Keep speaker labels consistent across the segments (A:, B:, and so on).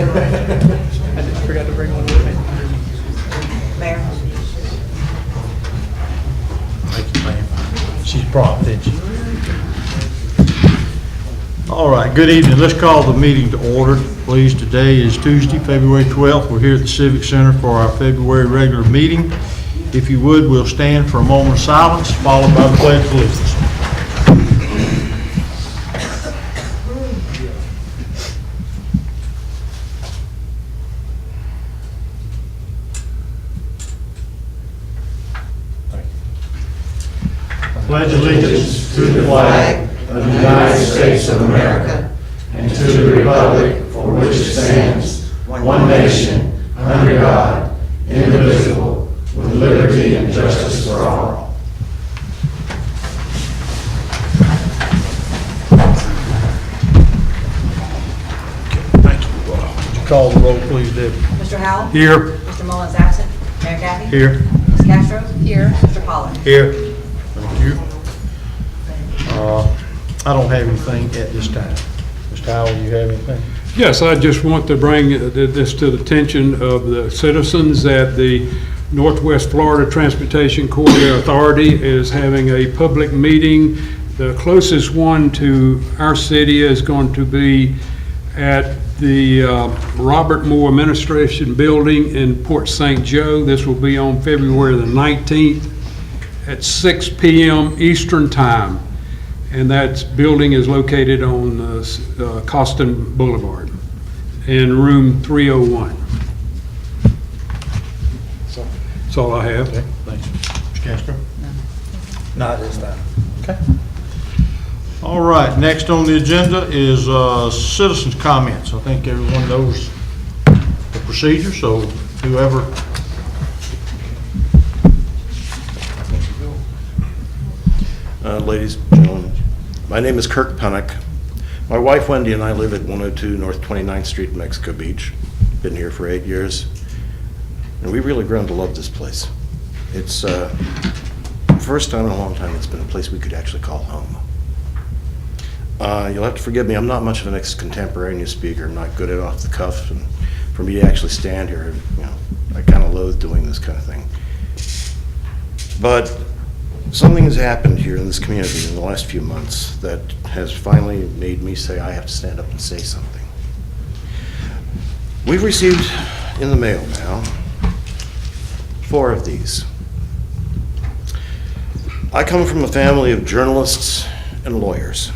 A: I forgot to bring one with me.
B: Mayor.
C: Thank you, ma'am. She's prompt, isn't she? All right, good evening. Let's call the meeting to order, please. Today is Tuesday, February 12th. We're here at the Civic Center for our February regular meeting. If you would, we'll stand for a moment of silence, followed by the Pledge of Allegiance. Pledge allegiance to the flag
D: of the United States of America and to the republic for which it stands, one nation, under God, indivisible, with liberty and justice for all.
C: Thank you. Would you call the roll, please, Debbie?
B: Mr. Howell?
C: Here.
B: Mr. Mullins absent. Mayor Kathy?
C: Here.
B: Ms. Castro? Here. Mr. Pollard?
C: Here. Thank you. I don't have anything at this time. Mr. Howell, do you have anything?
E: Yes, I just want to bring this to the attention of the citizens that the Northwest Florida Transportation Corridor Authority is having a public meeting. The closest one to our city is going to be at the Robert Moore Administration Building in Port St. Joe. This will be on February the 19th at 6 p.m. Eastern Time. And that building is located on Costin Boulevard in room 301. That's all I have.
C: Okay, thanks. Mr. Castro? Not this time. Okay. All right, next on the agenda is citizens' comments. I think everyone knows the procedure, so whoever.
F: Ladies and gentlemen, my name is Kirk Pennock. My wife Wendy and I live at 102 North 29th Street, Mexico Beach. Been here for 8 years, and we've really grown to love this place. It's first time in a long time it's been a place we could actually call home. You'll have to forgive me, I'm not much of an ex-contemporaneous speaker. I'm not good at off the cuff, and for me to actually stand here, I kind of loathe doing this kind of thing. But something has happened here in this community in the last few months that has finally made me say I have to stand up and say something. We've received in the mail now 4 of these. I come from a family of journalists and lawyers.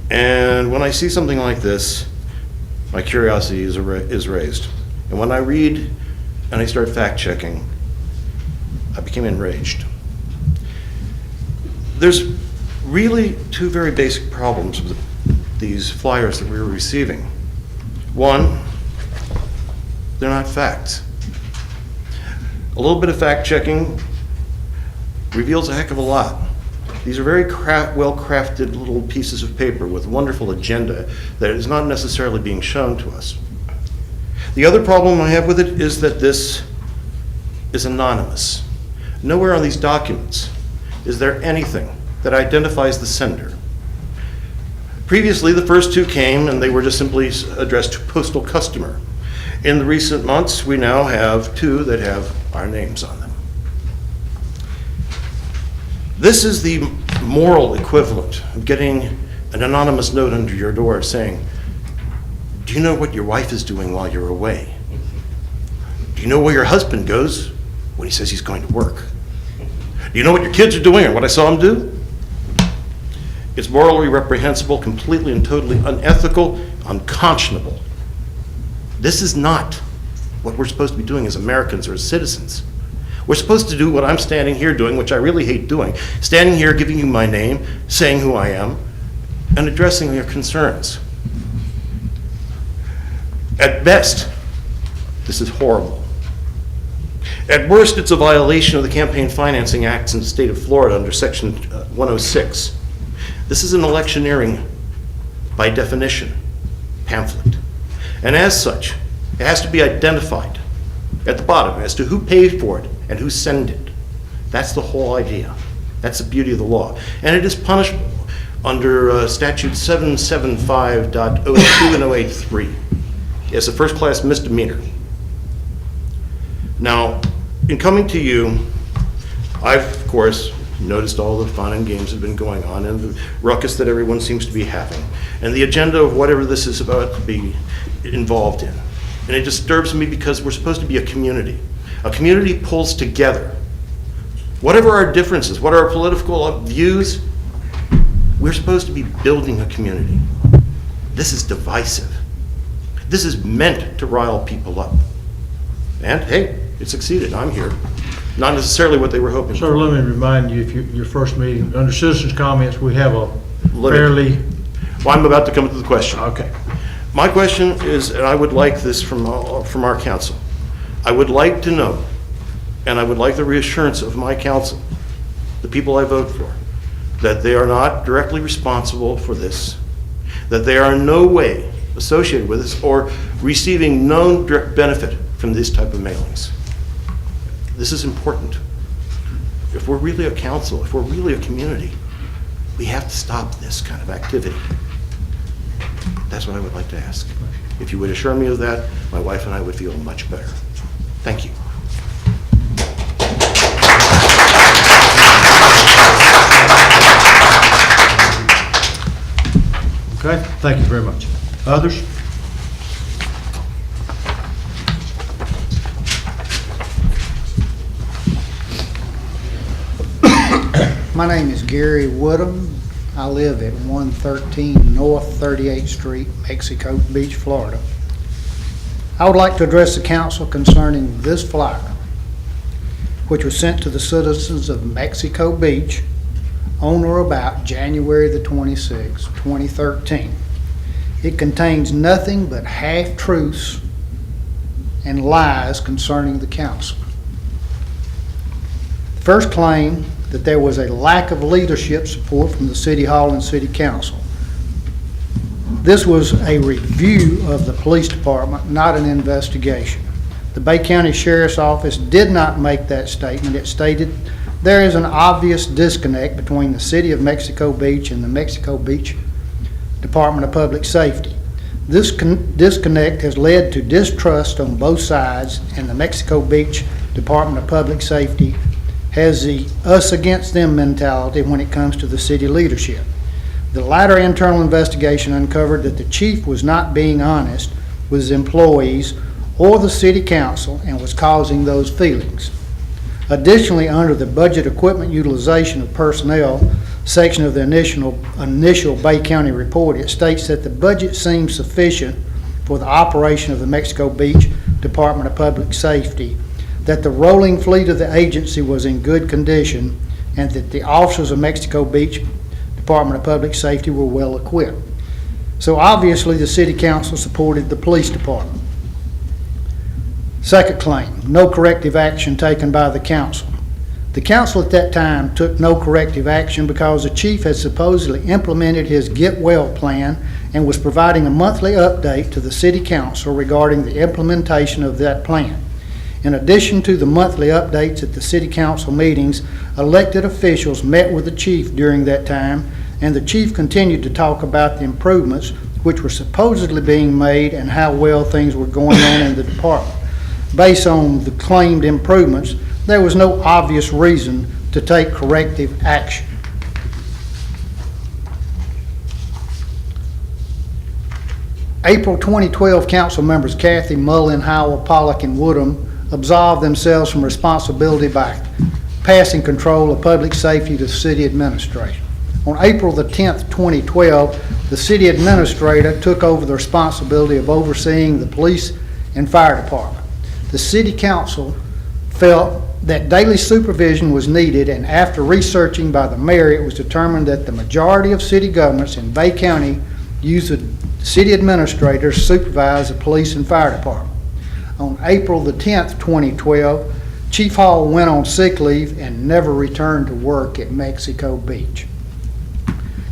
F: And when I see something like this, my curiosity is raised. And when I read and I start fact-checking, I became enraged. There's really 2 very basic problems with these flyers that we were receiving. One, they're not facts. A little bit of fact-checking reveals a heck of a lot. These are very well-crafted little pieces of paper with a wonderful agenda that is not necessarily being shown to us. The other problem I have with it is that this is anonymous. Nowhere on these documents is there anything that identifies the sender. Previously, the first 2 came and they were just simply addressed to postal customer. In the recent months, we now have 2 that have our names on them. This is the moral equivalent of getting an anonymous note under your door saying, do you know what your wife is doing while you're away? Do you know where your husband goes when he says he's going to work? Do you know what your kids are doing or what I saw them do? It's morally reprehensible, completely and totally unethical, unconscionable. This is not what we're supposed to be doing as Americans or as citizens. We're supposed to do what I'm standing here doing, which I really hate doing, standing here giving you my name, saying who I am, and addressing your concerns. At best, this is horrible. At worst, it's a violation of the Campaign Financing Acts in the state of Florida under Section 106. This is an electioneering, by definition, pamphlet. And as such, it has to be identified at the bottom as to who paid for it and who sent it. That's the whole idea. That's the beauty of the law. And it is punishable under statute 775.02 and 083. as a first-class misdemeanor. Now, in coming to you, I've, of course, noticed all the fun and games that have been going on and the ruckus that everyone seems to be having, and the agenda of whatever this is about to be involved in. And it disturbs me because we're supposed to be a community. A community pulls together. Whatever our differences, what our political views, we're supposed to be building a community. This is divisive. This is meant to rile people up. And hey, it succeeded. I'm here. Not necessarily what they were hoping
C: Sir,
F: for.
C: let me remind you, if your first meeting, under citizens' comments, we have a
F: Limit.
C: fairly,
F: Well, I'm about to come to the question.
C: okay.
F: My question is, and I would like this from our council. I would like to know, and I would like the reassurance of my council, the people I vote for, that they are not directly responsible for this, that they are in no way associated with this or receiving known direct benefit from this type of mailings. This is important. If we're really a council, if we're really a community, we have to stop this kind of activity. That's what I would like to ask. If you would assure me of that, my wife and I would feel much better. Thank you.
C: Okay, thank you very much. Others?
G: My name is Gary Woodham. I live at 113 North 38th Street, Mexico Beach, Florida. I would like to address the council concerning this flyer, which was sent to the citizens of Mexico Beach on or about January the 26th, 2013. It contains nothing but half-truths and lies concerning the council. First claim that there was a lack of leadership support from the City Hall and City Council. This was a review of the police department, not an investigation. The Bay County Sheriff's Office did not make that statement. It stated there is an obvious disconnect between the City of Mexico Beach and the Mexico Beach Department of Public Safety. This disconnect has led to distrust on both sides, and the Mexico Beach Department of Public Safety has the us against them mentality when it comes to the city leadership. The latter internal investigation uncovered that the chief was not being honest with his employees or the city council and was causing those feelings. Additionally, under the budget equipment utilization of personnel section of the initial Bay County report, it states that the budget seems sufficient for the operation of the Mexico Beach Department of Public Safety, that the rolling fleet of the agency was in good condition, and that the officers of Mexico Beach Department of Public Safety were well equipped. So obviously the City Council supported the police department. Second claim, no corrective action taken by the council. The council at that time took no corrective action because the chief had supposedly implemented his Get Well plan and was providing a monthly update to the City Council regarding the implementation of that plan. In addition to the monthly updates at the City Council meetings, elected officials met with the chief during that time, and the chief continued to talk about the improvements which were supposedly being made and how well things were going on in the department. Based on the claimed improvements, there was no obvious reason to take corrective action. April 2012, council members Kathy, Mullen, Howell, Pollock, and Woodham absolved themselves from responsibility by passing control of public safety to the city administrator. On April the 10th, 2012, the city administrator took over the responsibility of overseeing the police and fire department. The city council felt that daily supervision was needed, and after researching by the mayor, it was determined that the majority of city governments in Bay County use the city administrator to supervise the police and fire department. On April the 10th, 2012, Chief Hall went on sick leave and never returned to work at Mexico Beach.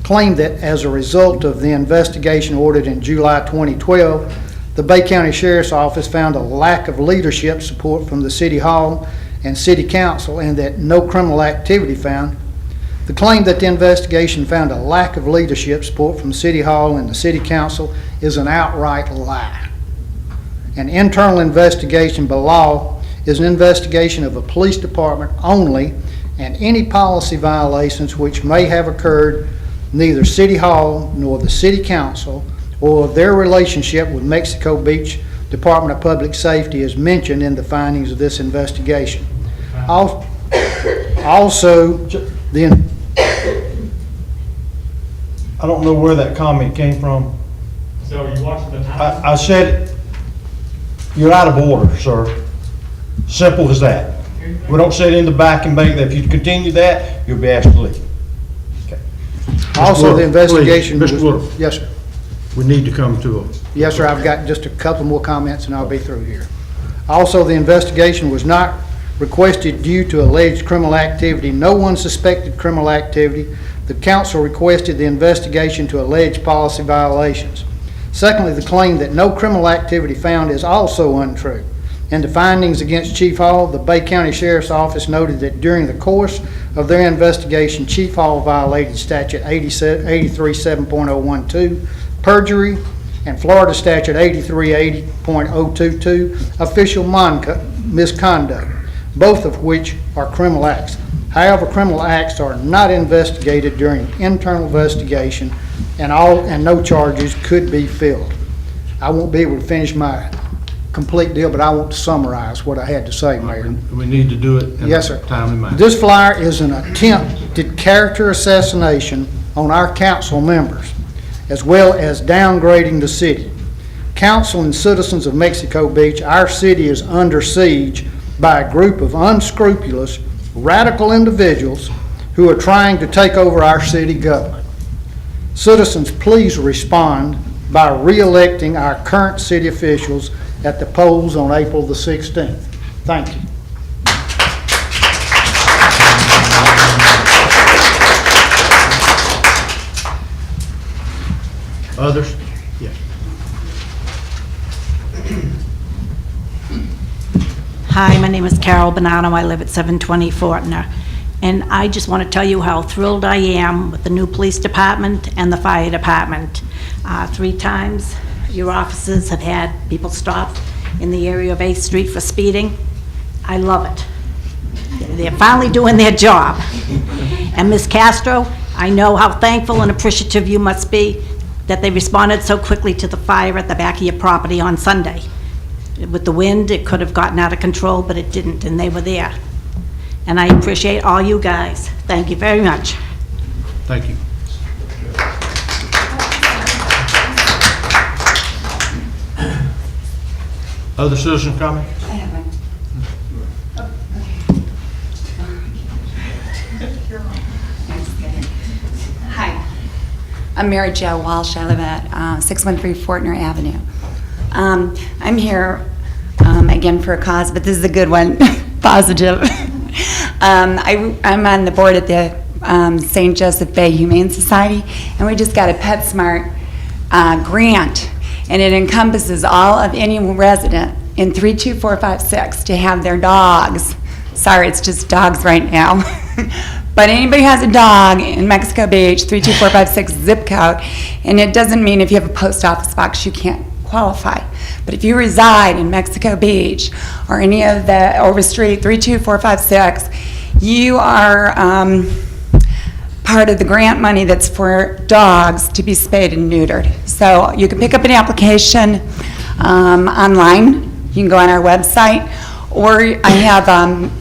G: Claimed that as a result of the investigation ordered in July 2012, the Bay County Sheriff's Office found a lack of leadership support from the City Hall and City Council, and that no criminal activity found. The claim that the investigation found a lack of leadership support from City Hall and the City Council is an outright lie. An internal investigation by law is an investigation of a police department only, and any policy violations which may have occurred neither City Hall nor the City Council or their relationship with Mexico Beach Department of Public Safety is mentioned in the findings of this investigation. Also,
C: I don't know where that comment came from.
A: So you watched the time?
C: I said, you're out of order, sir. Simple as that. We don't sit in the back and make that. If you continue that, you'll be asked to leave. Okay.
G: also the investigation.
C: Please, Mr. Woodard.
G: Yes, sir.
C: We need to come to a,
G: Yes, sir, I've got just a couple more comments and I'll be through here. Also, the investigation was not requested due to alleged criminal activity. No one suspected criminal activity. The council requested the investigation to allege policy violations. Secondly, the claim that no criminal activity found is also untrue. In the findings against Chief Hall, the Bay County Sheriff's Office noted that during the course of their investigation, Chief Hall violated statute 83.7.012, perjury, and Florida statute 8380.022, official misconduct, both of which are criminal acts. However, criminal acts are not investigated during internal investigation, and no charges could be filled. I won't be able to finish my complete deal, but I want to summarize what I had to say, Mayor.
C: we need to do it in
G: Yes,
C: a
G: sir.
C: timely manner.
G: This flyer is an attempted character assassination on our council members, as well as downgrading the city. Council and citizens of Mexico Beach, our city is under siege by a group of unscrupulous, radical individuals who are trying to take over our city government. Citizens, please respond by re-electing our current city officials at the polls on April the 16th. Thank you.
C: Others? Yes.
H: Hi, my name is Carol Bonanno. I live at 720 Fortner. And I just want to tell you how thrilled I am with the new police department and the fire department. 3 times your offices have had people stopped in the area of 8th Street for speeding. I love it. They're finally doing their job. And Ms. Castro, I know how thankful and appreciative you must be that they responded so quickly to the fire at the back of your property on Sunday. With the wind, it could have gotten out of control, but it didn't, and they were there. And I appreciate all you guys. Thank you very much.
C: Thank you. Other citizen comment?
I: I have one. Hi, I'm Mary Jo Walsh. I live at 613 Fortner Avenue. I'm here again for a cause, but this is a good one, positive. I'm on the board at the St. Joseph Bay Humane Society, and we just got a PetSmart grant, and it encompasses all of any resident in 32456 to have their dogs. Sorry, it's just dogs right now. But anybody has a dog in Mexico Beach, 32456 zip code, and it doesn't mean if you have a post office box you can't qualify. But if you reside in Mexico Beach or any of the over street 32456, you are part of the grant money that's for dogs to be spayed and neutered. So you can pick up an application online. You can go on our website, or I have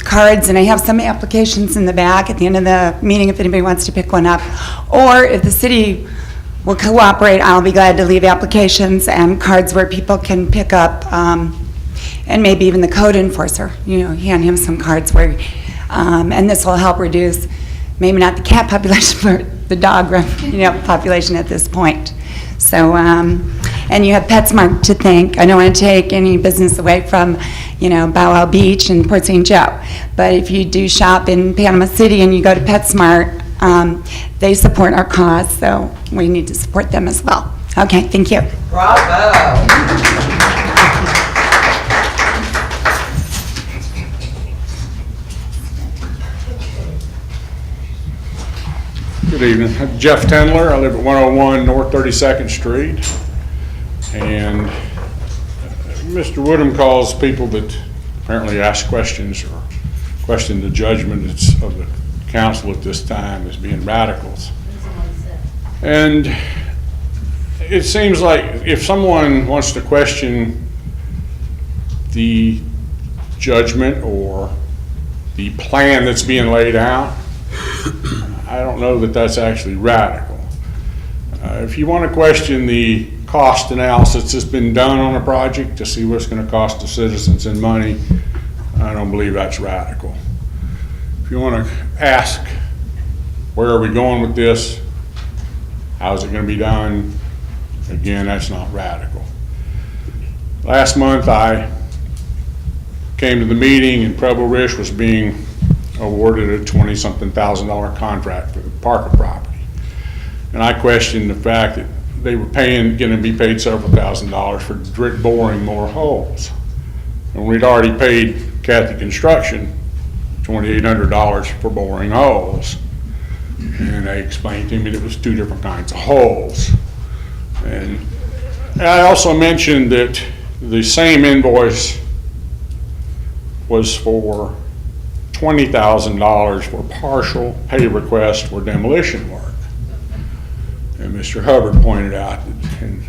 I: cards, and I have some applications in the back at the end of the meeting if anybody wants to pick one up. Or if the city will cooperate, I'll be glad to leave applications and cards where people can pick up, and maybe even the code enforcer, hand him some cards where, and this will help reduce, maybe not the cat population, but the dog population at this point. So, and you have PetSmart to thank. I don't want to take any business away from, Bow Wow Beach and Port St. Joe, but if you do shop in Panama City and you go to PetSmart, they support our cause, so we need to support them as well. Okay, thank you.
B: Bravo.
J: Good evening. I'm Jeff Tendler. I live at 101 North 32nd Street. And Mr. Woodham calls people that apparently ask questions or question the judgment of the council at this time as being radicals. And it seems like if someone wants to question the judgment or the plan that's being laid out, I don't know that that's actually radical. If you want to question the cost analysis that's been done on a project to see what's going to cost the citizens in money, I don't believe that's radical. If you want to ask, where are we going with this? How's it going to be done? Again, that's not radical. Last month, I came to the meeting and Preble Rish was being awarded a $20-something thousand contract for the Parker property. And I questioned the fact that they were going to be paid several $1,000s for boring more holes. And we'd already paid Cathy Construction $2,800 for boring holes. And they explained to me that it was two different kinds of holes. And I also mentioned that the same invoice was for $20,000 for partial pay request for demolition work. And Mr. Hubbard pointed out that, and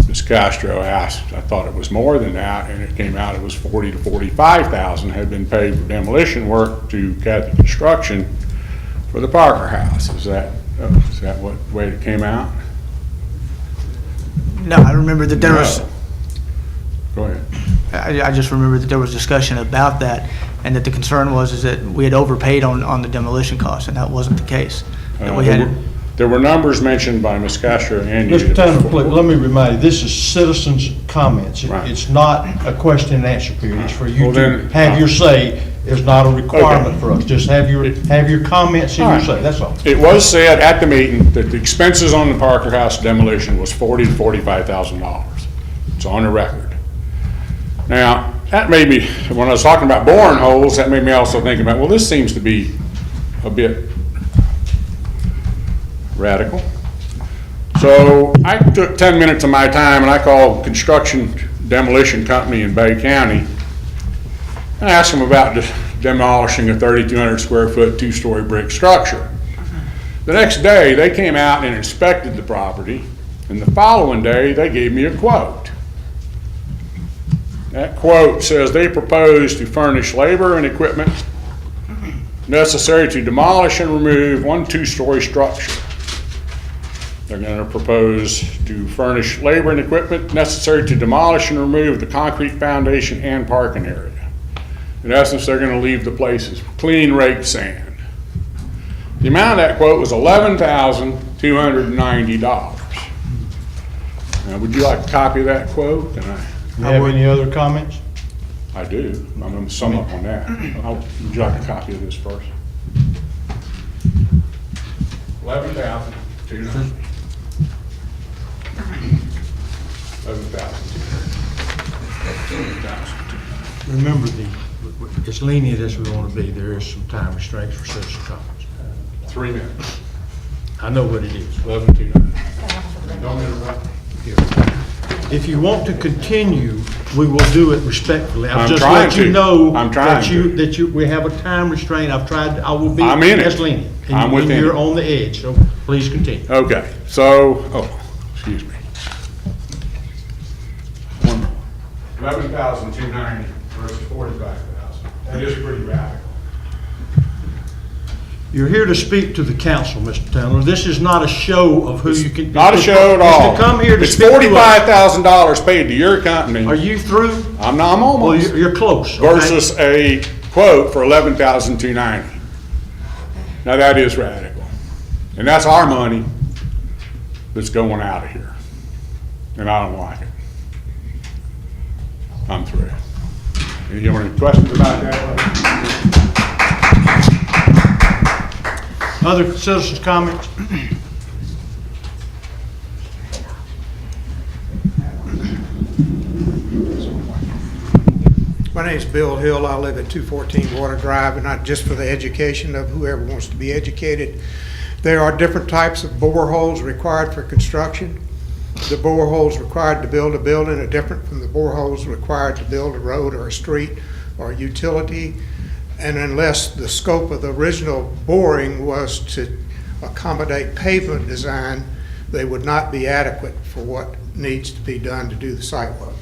J: Ms. Castro asked, I thought it was more than that, and it came out it was $40,000 to $45,000 had been paid for demolition work to Cathy Construction for the Parker House. Is that what way it came out?
K: No, I remember that there was,
J: Go ahead.
K: I just remember that there was discussion about that, and that the concern was that we had overpaid on the demolition costs, and that wasn't the case. That we had.
J: There were numbers mentioned by Ms. Castro and you.
C: Mr. Tanner, please, let me remind you, this is citizens' comments.
J: Right.
C: It's not a question and answer period. It's for you
J: Well,
C: to
J: then,
C: have your say. It's not a requirement
J: Okay.
C: for us. Just have your comments and
J: All
C: your
J: right.
C: say, that's all.
J: It was said at the meeting that the expenses on the Parker House demolition was $40,000 to $45,000. It's on the record. Now, that made me, when I was talking about boring holes, that made me also think about, well, this seems to be a bit radical. So I took 10 minutes of my time and I called construction demolition company in Bay County. I asked them about demolishing a 3,200 square foot, 2-story brick structure. The next day, they came out and inspected the property, and the following day, they gave me a quote. That quote says they propose to furnish labor and equipment necessary to demolish and remove one 2-story structure. They're going to propose to furnish labor and equipment necessary to demolish and remove the concrete foundation and parking area. In essence, they're going to leave the places clean, raked sand. The amount of that quote was $11,290. Now, would you like a copy of that quote? Can I?
C: You have any other comments?
J: I do. I'm going to sum up on that. Would you like a copy of this first? $11,290.
C: Remember, as lenient as we want to be, there is some time restraints for citizen comments.
J: 3 minutes.
C: I know what it is.
J: $11,290. Don't interrupt.
C: If you want to continue, we will do it respectfully. I've
J: I'm
C: just
J: trying
C: let you
J: to.
C: know
J: I'm trying to.
C: that we have a time restraint. I will be
J: I'm in it.
C: as lenient. And
J: I'm within
C: you're
J: it.
C: on the edge, so please continue.
J: Okay, so, excuse me. 11,290 versus 45,000. That is pretty radical.
C: You're here to speak to the council, Mr. Towner. This is not a show of who you can.
J: Not a show at all.
C: It's to come here to
J: It's
C: speak to us.
J: $45,000 paid to your company.
C: Are you through?
J: I'm
C: Well,
J: almost.
C: you're close. okay?
J: Versus a quote for $11,290. Now that is radical. And that's our money that's going out of here. And I don't like it. I'm through. Any questions about that?
C: Other citizens' comments?
L: My name is Bill Hill. I live at 214 Water Drive, and not just for the education of whoever wants to be educated. There are different types of boreholes required for construction. the boreholes required to build a building are different from the boreholes required to build a road or a street or a utility. And unless the scope of the original boring was to accommodate pavement design, they would not be adequate for what needs to be done to do the site work.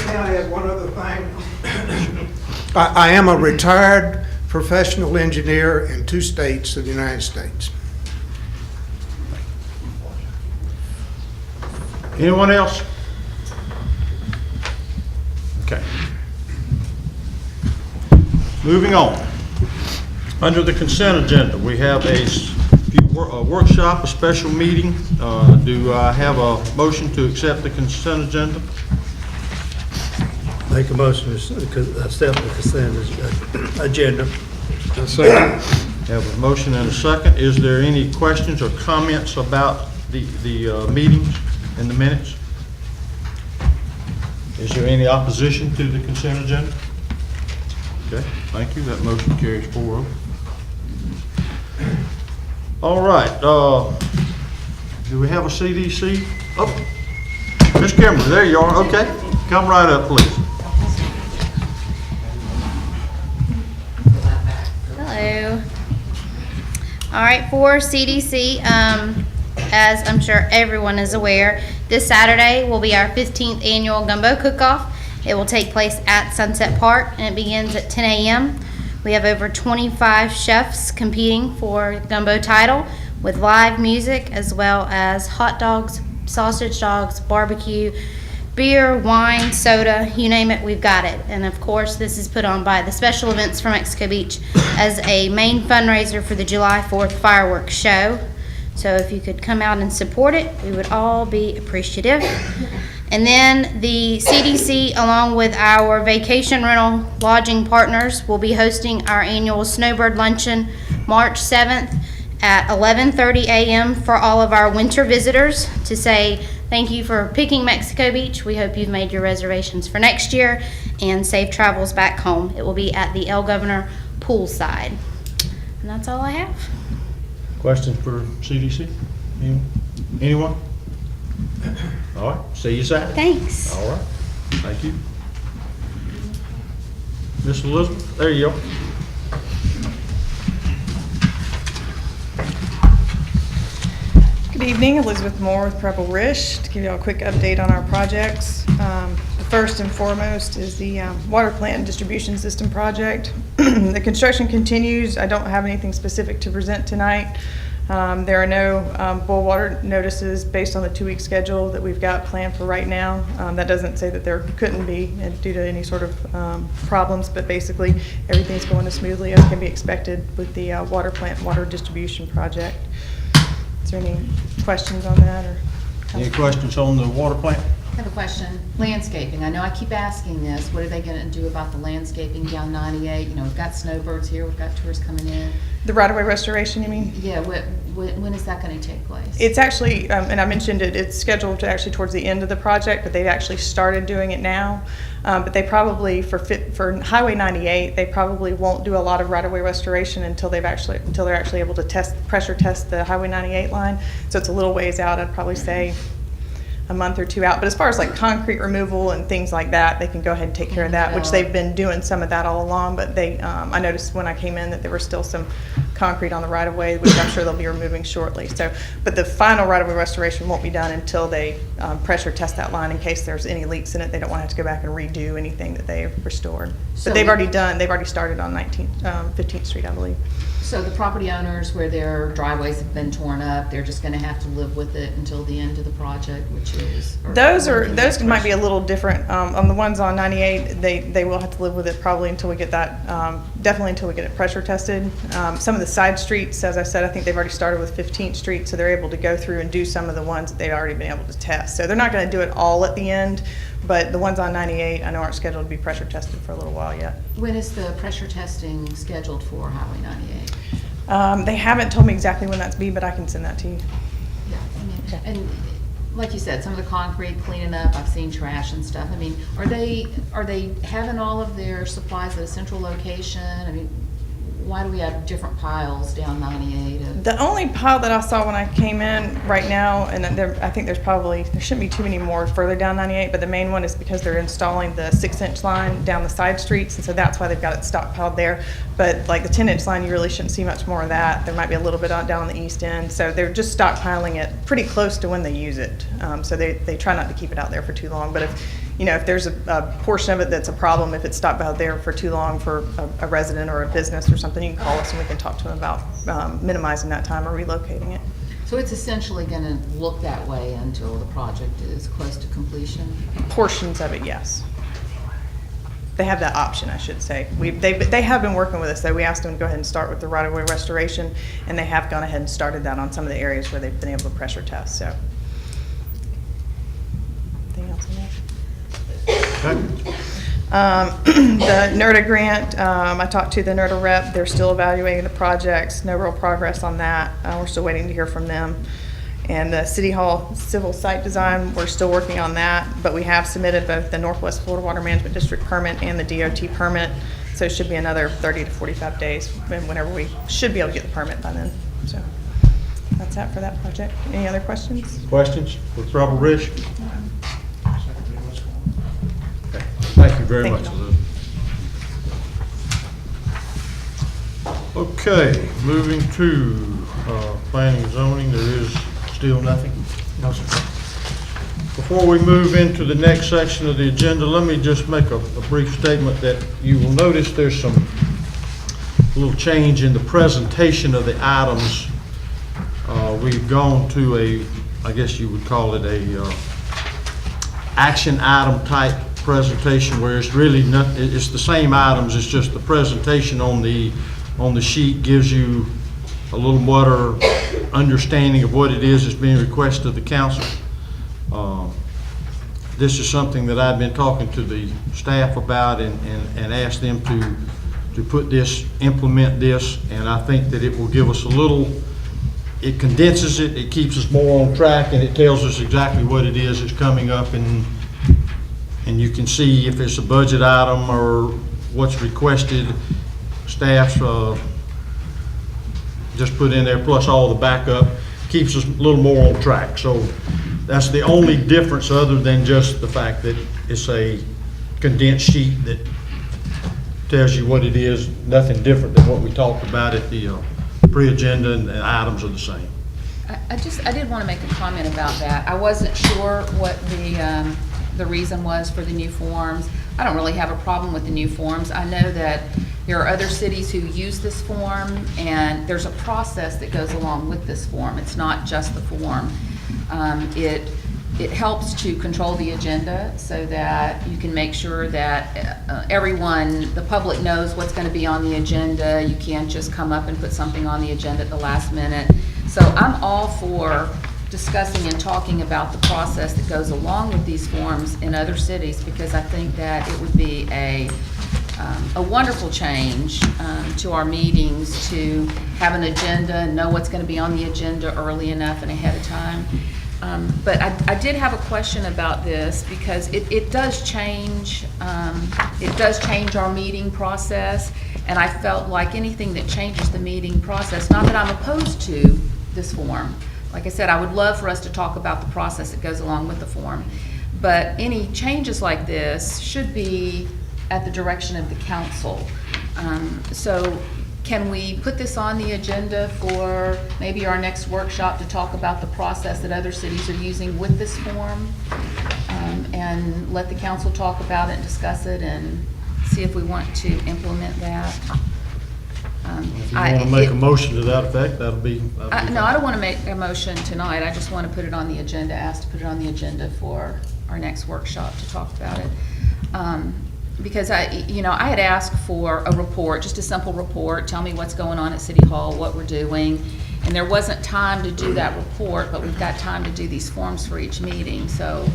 L: Can I add one other thing? I am a retired professional engineer in 2 states of the United States.
C: Anyone else? Okay. Moving on. Under the consent agenda, we have a workshop, a special meeting. Do I have a motion to accept the consent agenda?
M: Make a motion to accept the consent agenda.
E: A second.
C: Have a motion and a second. Is there any questions or comments about the meetings and the minutes? Is there any opposition to the consent agenda? Okay, thank you. That motion carries 4-0. All right, do we have a CDC? Oh, Ms. Kimberly, there you are. Okay, come right up, please.
N: Hello. All right, for CDC, as I'm sure everyone is aware, this Saturday will be our 15th annual Gumbo Cook-Off. It will take place at Sunset Park, and it begins at 10 a.m. We have over 25 chefs competing for Gumbo title with live music as well as hot dogs, sausage dogs, barbecue, beer, wine, soda, you name it, we've got it. And of course, this is put on by the Special Events for Mexico Beach as a main fundraiser for the July 4th fireworks show. So if you could come out and support it, we would all be appreciative. And then the CDC, along with our vacation rental lodging partners, will be hosting our annual Snowbird Luncheon March 7th at 11:30 a.m. for all of our winter visitors to say thank you for picking Mexico Beach. We hope you've made your reservations for next year and safe travels back home. It will be at the El Governor poolside. And that's all I have.
C: Questions for CDC? Anyone? All right, see you Saturday.
N: Thanks.
C: All right, thank you. Miss Elizabeth, there you go.
O: Good evening, Elizabeth Moore with Preble Rish to give you all a quick update on our projects. The first and foremost is the water plant distribution system project. The construction continues. I don't have anything specific to present tonight. There are no boil water notices based on the 2-week schedule that we've got planned for right now. That doesn't say that there couldn't be due to any sort of problems, but basically everything's going as smoothly as can be expected with the water plant water distribution project. Is there any questions on that? Or
C: any questions on the water plant?
B: I have a question. Landscaping. I know I keep asking this. What are they going to do about the landscaping down 98? You know, we've got snowbirds here. We've got tourists coming in.
O: The right-of-way restoration, you mean?
B: Yeah. When is that going to take place?
O: It's actually, and I mentioned it, it's scheduled to actually towards the end of the project, but they've actually started doing it now. But they probably, for Highway 98, they probably won't do a lot of right-of-way restoration until they're actually able to pressure test the Highway 98 line. So it's a little ways out. I'd probably say a month or 2 out. But as far as like concrete removal and things like that, they can go ahead and take care of that, which they've been doing some of that all along. But they, I noticed when I came in that there was still some concrete on the right of way, which I'm sure they'll be removing shortly. So, but the final right of way restoration won't be done until they pressure test that line in case there's any leaks in it. They don't want to have to go back and redo anything that they've restored.
B: So
O: but they've already started on 15th Street, I believe.
B: So the property owners where their driveways have been torn up, they're just going to have to live with it until the end of the project, which is...
O: Those might be a little different. On the ones on 98, they will have to live with it probably until we get that, definitely until we get it pressure tested. Some of the side streets, as I said, I think they've already started with 15th Street, so they're able to go through and do some of the ones that they've already been able to test. So they're not going to do it all at the end, but the ones on 98 I know aren't scheduled to be pressure tested for a little while yet.
B: When is the pressure testing scheduled for Highway 98?
O: They haven't told me exactly when that's be, but I can send that to you.
B: Yeah, I mean, and like you said, some of the concrete cleaning up, I've seen trash and stuff. I mean, are they having all of their supplies at a central location? I mean, why do we have different piles down 98?
O: The only pile that I saw when I came in right now, and I think there shouldn't be too many more further down 98, but the main one is because they're installing the 6-inch line down the side streets, and so that's why they've got it stockpiled there. But like the 10-inch line, you really shouldn't see much more of that. There might be a little bit down on the east end, so they're just stockpiling it pretty close to when they use it. So they try not to keep it out there for too long. But if there's a portion of it that's a problem, if it's stopped out there for too long for a resident or a business or something, you can call us and we can talk to them about minimizing that time or relocating it.
B: So it's essentially going to look that way until the project is close to completion?
O: Portions of it, yes. They have that option, I should say. They have been working with us, though. We asked them to go ahead and start with the right-of-way restoration, and they have gone ahead and started that on some of the areas where they've been able to pressure test, so. Anything else on that? The NERDA grant, I talked to the NERDA rep. They're still evaluating the projects. No real progress on that. We're still waiting to hear from them. And the City Hall civil site design, we're still working on that, but we have submitted both the Northwest Florida Water Management District permit and the DOT permit. So it should be another 30 to 45 days whenever we should be able to get the permit by then. So that's that for that project. Any other questions?
C: Questions for Trouble Rich? Thank you very much, Elizabeth. Okay, moving to planning and zoning, there is still nothing?
K: No, sir.
C: Before we move into the next section of the agenda, let me just make a brief statement that you will notice there's some little change in the presentation of the items. We've gone to I guess you would call it a action item type presentation where it's really not, it's the same items, it's just the presentation on the sheet gives you a little better understanding of what it is that's being requested of the council. This is something that I've been talking to the staff about and asked them to put this, implement this, and I think that it will give us a little, it condenses it, it keeps us more on track, and it tells us exactly what it is that's coming up, and you can see if it's a budget item or what's requested. Staff's just put in there, plus all the backup, keeps us a little more on track. So that's the only difference other than just the fact that it's a condensed sheet that tells you what it is, nothing different than what we talked about at the pre-agenda, and the items are the same.
B: I did want to make a comment about that. I wasn't sure what the reason was for the new forms. I don't really have a problem with the new forms. I know that there are other cities who use this form, and there's a process that goes along with this form. It's not just the form. It helps to control the agenda so that you can make sure that everyone, the public, knows what's going to be on the agenda. You can't just come up and put something on the agenda at the last minute. So I'm all for discussing and talking about the process that goes along with these forms in other cities, because I think that it would be a wonderful change to our meetings to have an agenda and know what's going to be on the agenda early enough and ahead of time. But I did have a question about this, because it does change our meeting process, and I felt like anything that changes the meeting process, not that I'm opposed to this form. Like I said, I would love for us to talk about the process that goes along with the form, but any changes like this should be at the direction of the council. So can we put this on the agenda for maybe our next workshop to talk about the process that other cities are using with this form, and let the council talk about it and discuss it and see if we want to implement that?
C: If you want to make a motion to that effect, that'll be
B: no, I don't want to make a motion tonight. I just want to put it on the agenda, ask to put it on the agenda for our next workshop to talk about it. Because I had asked for a report, just a simple report, tell me what's going on at City Hall, what we're doing, and there wasn't time to do that report, but we've got time to do these forms for each meeting. So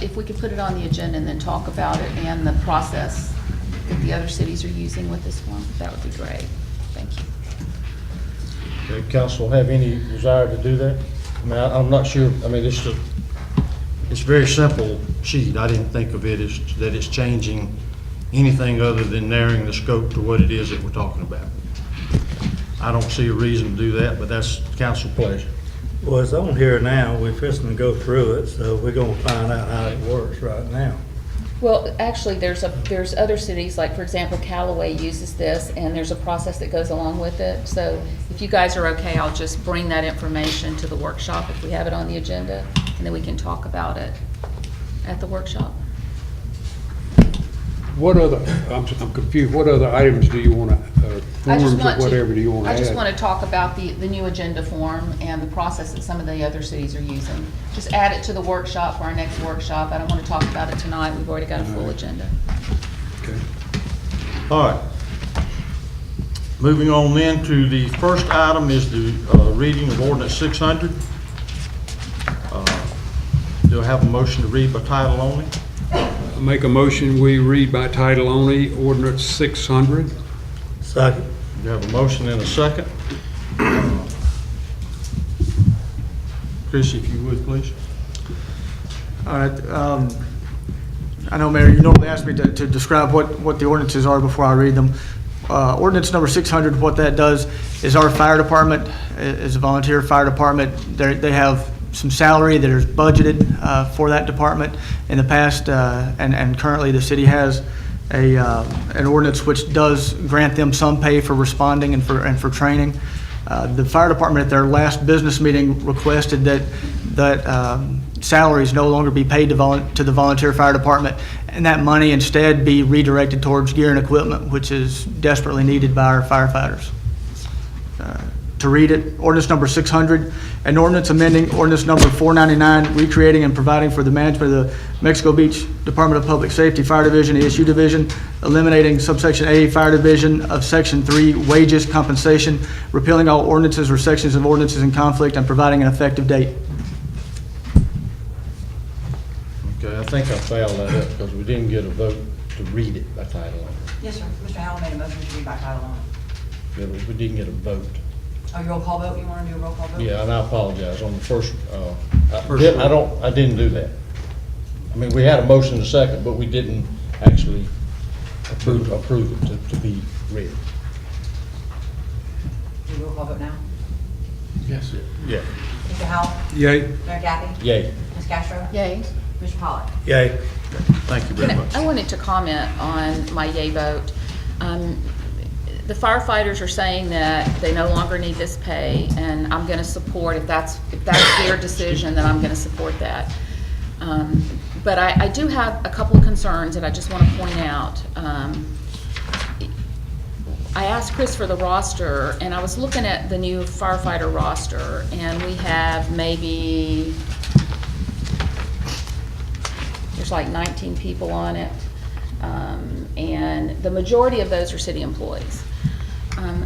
B: if we could put it on the agenda and then talk about it and the process that the other cities are using with this form, that would be great. Thank you.
C: Okay, council have any desire to do that? I mean, I'm not sure. I mean, it's a very simple sheet. I didn't think of it as that it's changing anything other than narrowing the scope to what it is that we're talking about. I don't see a reason to do that, but that's council pleasure.
M: Well, it's on here now, we're fixing to go through it, so we're gonna find out how it works right now.
B: Well, actually, there's other cities, like, for example, Callaway uses this, and there's a process that goes along with it. So if you guys are okay, I'll just bring that information to the workshop if we have it on the agenda, and then we can talk about it at the workshop.
E: What other, I'm confused, what other items do you want to, forms or whatever do you want to add?
B: I just want to talk about the new agenda form and the process that some of the other cities are using. Just add it to the workshop for our next workshop. I don't want to talk about it tonight. We've already got a full agenda.
E: Okay.
C: All right. Moving on then to the first item is the reading of ordinance 600. Do I have a motion to read by title only?
E: I make a motion, we read by title only, ordinance 600.
M: Second.
C: You have a motion and a second. Chris, if you would, please.
K: All right. I know, Mayor, you normally ask me to describe what the ordinances are before I read them. Ordinance number 600, what that does is our fire department is a volunteer fire department. They have some salary that is budgeted for that department in the past, and currently the city has an ordinance which does grant them some pay for responding and for training. The fire department at their last business meeting requested that salaries no longer be paid to the volunteer fire department, and that money instead be redirected towards gear and equipment, which is desperately needed by our firefighters. To read it, ordinance number 600, an ordinance amending ordinance number 499, recreating and providing for the management of the Mexico Beach Department of Public Safety Fire Division, ESU Division, eliminating subsection A, Fire Division of Section 3, wages, compensation, repealing all ordinances or sections of ordinances in conflict, and providing an effective date.
C: Okay, I think I fouled that up because we didn't get a vote to read it by title only.
P: Yes, sir. Mr. Howell made a motion to read by title only.
C: Yeah, but we didn't get a vote.
P: Oh, roll call vote? You want to do a roll call vote?
C: Yeah, and I apologize on the first, I didn't do that. I mean, we had a motion and a second, but we didn't actually approve it to be read.
P: Do a roll call vote now?
C: Yes. Yeah.
P: Mr. Howell?
E: Yay.
P: Mayor Kathy?
C: Yay.
P: Ms. Castro?
B: Yay.
P: Mr. Pollock?
M: Yay.
C: Thank you very much.
B: I wanted to comment on my yay vote. The firefighters are saying that they no longer need this pay, and I'm going to support, if that's their decision, then I'm going to support that. But I do have a couple of concerns that I just want to point out. I asked Chris for the roster, and I was looking at the new firefighter roster, and we have maybe, there's like 19 people on it, and the majority of those are city employees.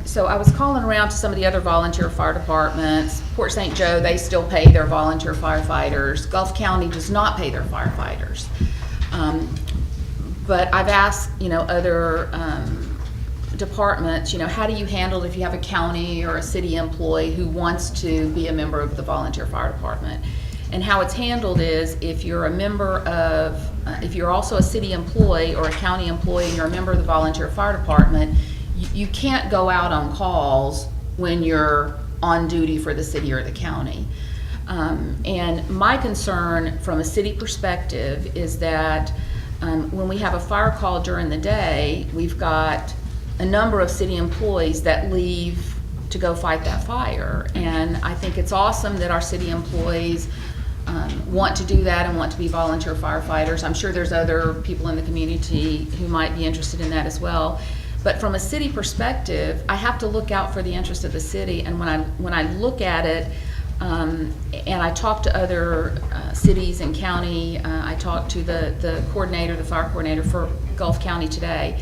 B: So I was calling around to some of the other volunteer fire departments. Port St. Joe, they still pay their volunteer firefighters. Gulf County does not pay their firefighters. But I've asked, other departments, how do you handle it if you have a county or a city employee who wants to be a member of the volunteer fire department? And how it's handled is if you're a member of, if you're also a city employee or a county employee and you're a member of the volunteer fire department, you can't go out on calls when you're on duty for the city or the county. And my concern from a city perspective is that when we have a fire call during the day, we've got a number of city employees that leave to go fight that fire. And I think it's awesome that our city employees want to do that and want to be volunteer firefighters. I'm sure there's other people in the community who might be interested in that as well. But from a city perspective, I have to look out for the interest of the city. And when I look at it, and I talk to other cities and county, I talked to the coordinator, the fire coordinator for Gulf County today,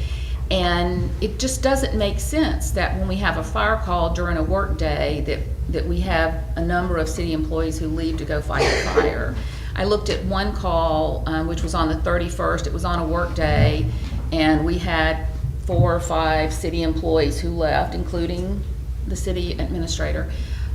B: and it just doesn't make sense that when we have a fire call during a work day that we have a number of city employees who leave to go fight the fire. I looked at one call, which was on the 31st. It was on a work day, and we had 4 or 5 city employees who left, including the city administrator.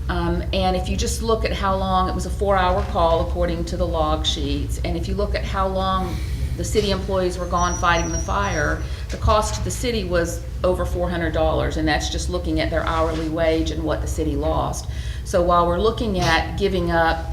B: And if you just look at how long, it was a 4-hour call according to the log sheets, and if you look at how long the city employees were gone fighting the fire, The cost to the city was over $400, and that's just looking at their hourly wage and what the city lost. So while we're looking at giving up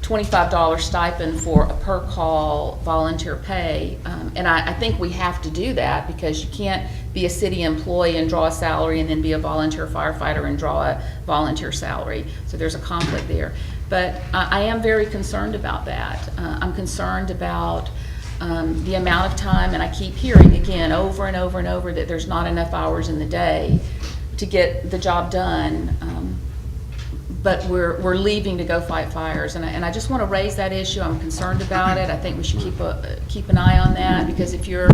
B: $25 stipend for a per call volunteer pay, and I think we have to do that because you can't be a city employee and draw a salary and then be a volunteer firefighter and draw a volunteer salary. So there's a conflict there. But I am very concerned about that. I'm concerned about the amount of time, and I keep hearing again over and over and over that there's not enough hours in the day to get the job done. But we're leaving to go fight fires, and I just want to raise that issue. I'm concerned about it. I think we should keep an eye on that, because if you're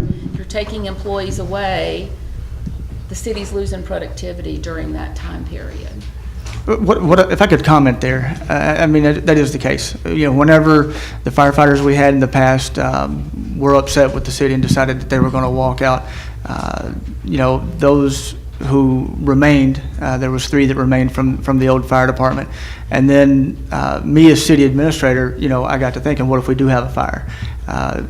B: taking employees away, the city's losing productivity during that time period.
K: What if I could comment there? I mean, that is the case. You know, whenever the firefighters we had in the past were upset with the city and decided that they were going to walk out, you know, those who remained, there was 3 that remained from the old fire department. And then me as city administrator, you know, I got to thinking, what if we do have a fire?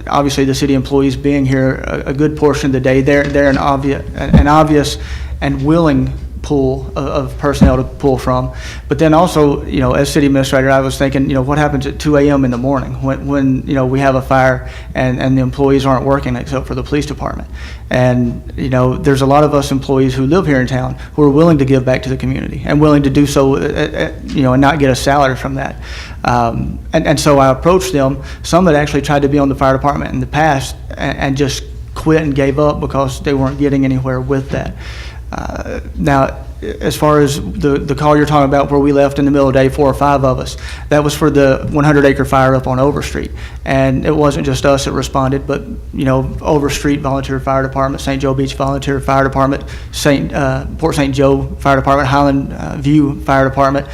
K: Obviously, the city employees being here a good portion of the day, they're an obvious and willing pool of personnel to pull from. But then also, you know, as city administrator, I was thinking, you know, what happens at 2 a.m. in the morning when you know, we have a fire and the employees aren't working except for the police department. And, you know, there's a lot of us employees who live here in town who are willing to give back to the community and willing to do so, you know, and not get a salary from that. And so I approached them. Some had actually tried to be on the fire department in the past and just quit and gave up because they weren't getting anywhere with that. Now, as far as the call you're talking about where we left in the middle of the day, 4 or 5 of us, that was for the 100-acre fire up on Overstreet. And it wasn't just us that responded, but, you know, Overstreet Volunteer Fire Department, St. Joe Beach Volunteer Fire Department, Port St. Joe Fire Department, Highland View Fire Department.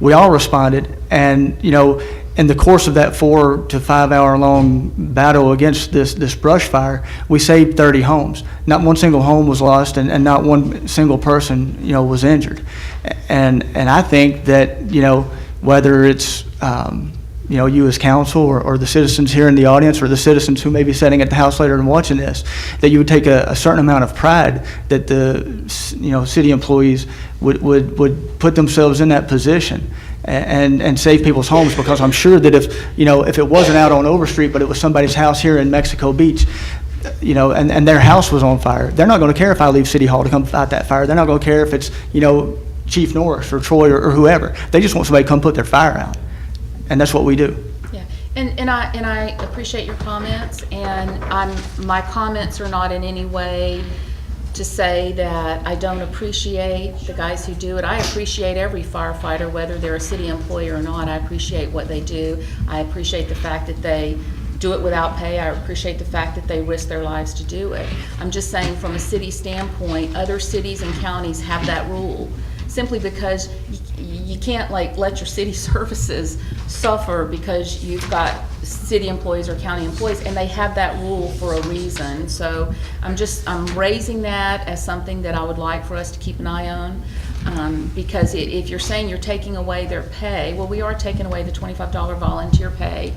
K: We all responded, and, you know, in the course of that 4 to 5 hour long battle against this brush fire, we saved 30 homes. Not one single home was lost, and not one single person, you know, was injured. And I think that, you know, whether it's you know, you as council or the citizens here in the audience or the citizens who may be sitting at the house later and watching this, that you would take a certain amount of pride that the, you know, city employees would put themselves in that position and save people's homes, because I'm sure that if it wasn't out on Overstreet, but it was somebody's house here in Mexico Beach, you know, and their house was on fire, they're not going to care if I leave City Hall to come fight that fire. They're not going to care if it's, you know, Chief Norris or Troy or whoever. They just want somebody to come put their fire out, and that's what we do.
B: Yeah, and I appreciate your comments, and my comments are not in any way to say that I don't appreciate the guys who do it. I appreciate every firefighter, whether they're a city employee or not. I appreciate what they do. I appreciate the fact that they do it without pay. I appreciate the fact that they risk their lives to do it. I'm just saying, from a city standpoint, other cities and counties have that rule, simply because you can't let your city services suffer because you've got city employees or county employees, and they have that rule for a reason. So I'm raising that as something that I would like for us to keep an eye on, because if you're saying you're taking away their pay, well, we are taking away the $25 volunteer pay,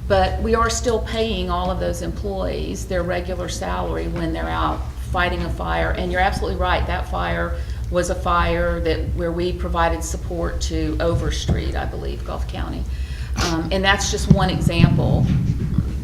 B: but we are still paying all of those employees their regular salary when they're out fighting a fire. And you're absolutely right, that fire was a fire where we provided support to Overstreet, I believe, Gulf County. And that's just one example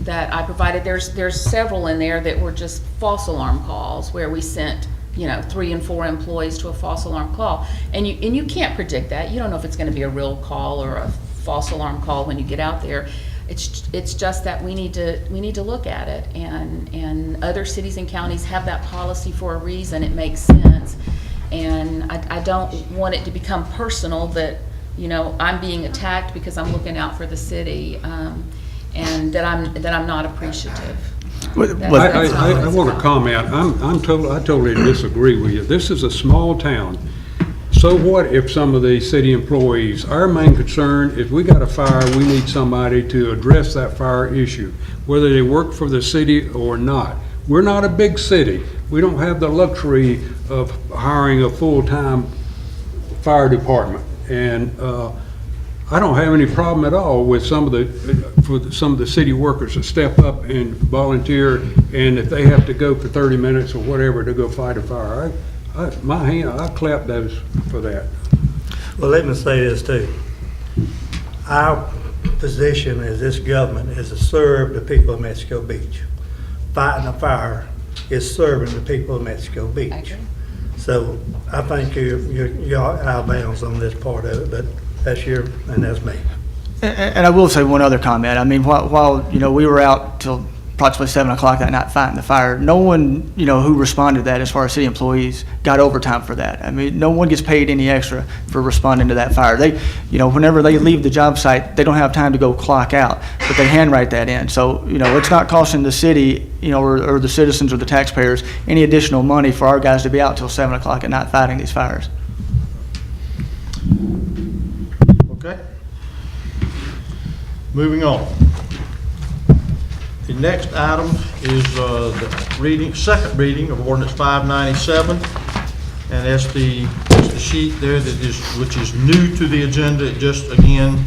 B: that I provided. There's several in there that were just false alarm calls where we sent, 3 and 4 employees to a false alarm call. And you can't predict that. You don't know if it's going to be a real call or a false alarm call when you get out there. It's just that we need to look at it, and other cities and counties have that policy for a reason. It makes sense. And I don't want it to become personal that, I'm being attacked because I'm looking out for the city, and that I'm not appreciative.
E: I want to comment. I totally disagree with you. This is a small town. So what if some of the city employees, our main concern is we got a fire, we need somebody to address that fire issue, whether they work for the city or not. We're not a big city. We don't have the luxury of hiring a full-time fire department. And I don't have any problem at all with some of the city workers to step up and volunteer, and if they have to go for 30 minutes or whatever to go fight a fire, I clap those for that.
M: Well, let me say this too. Our position as this government is to serve the people of Mexico Beach. Fighting a fire is serving the people of Mexico Beach.
B: I agree.
M: So I think you're out of bounds on this part of it, but that's and that's me.
K: And I will say one other comment. I mean, while we were out till approximately 7 o'clock that night fighting the fire, no one, who responded to that as far as city employees got overtime for that. I mean, no one gets paid any extra for responding to that fire. They, whenever they leave the job site, they don't have time to go clock out, but they handwrite that in. So, it's not costing the city, or the citizens or the taxpayers any additional money for our guys to be out till 7 o'clock at night fighting these fires.
C: Okay. Moving on. The next item is the second reading of ordinance 597, and that's the sheet there which is new to the agenda. It just, again,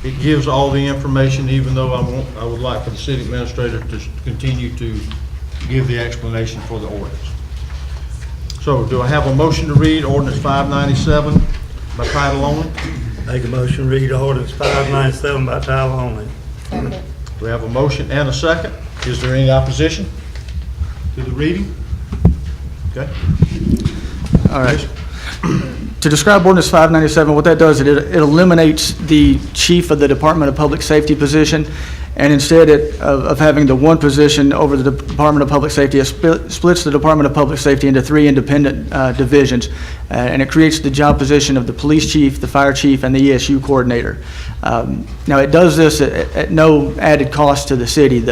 C: it gives all the information, even though I would like for the city administrator to continue to give the explanation for the ordinance. So, do I have a motion to read ordinance 597 by title only?
M: Make a motion to read ordinance 597 by title only.
C: We have a motion and a second. Is there any opposition to the reading? Okay.
K: All right. To describe ordinance 597, what that does, it eliminates the chief of the Department of Public Safety position, and instead of having the one position over the Department of Public Safety, it splits the Department of Public Safety into 3 independent divisions, and it creates the job position of the police chief, the fire chief, and the ESU coordinator. Now, it does this at no added cost to the city.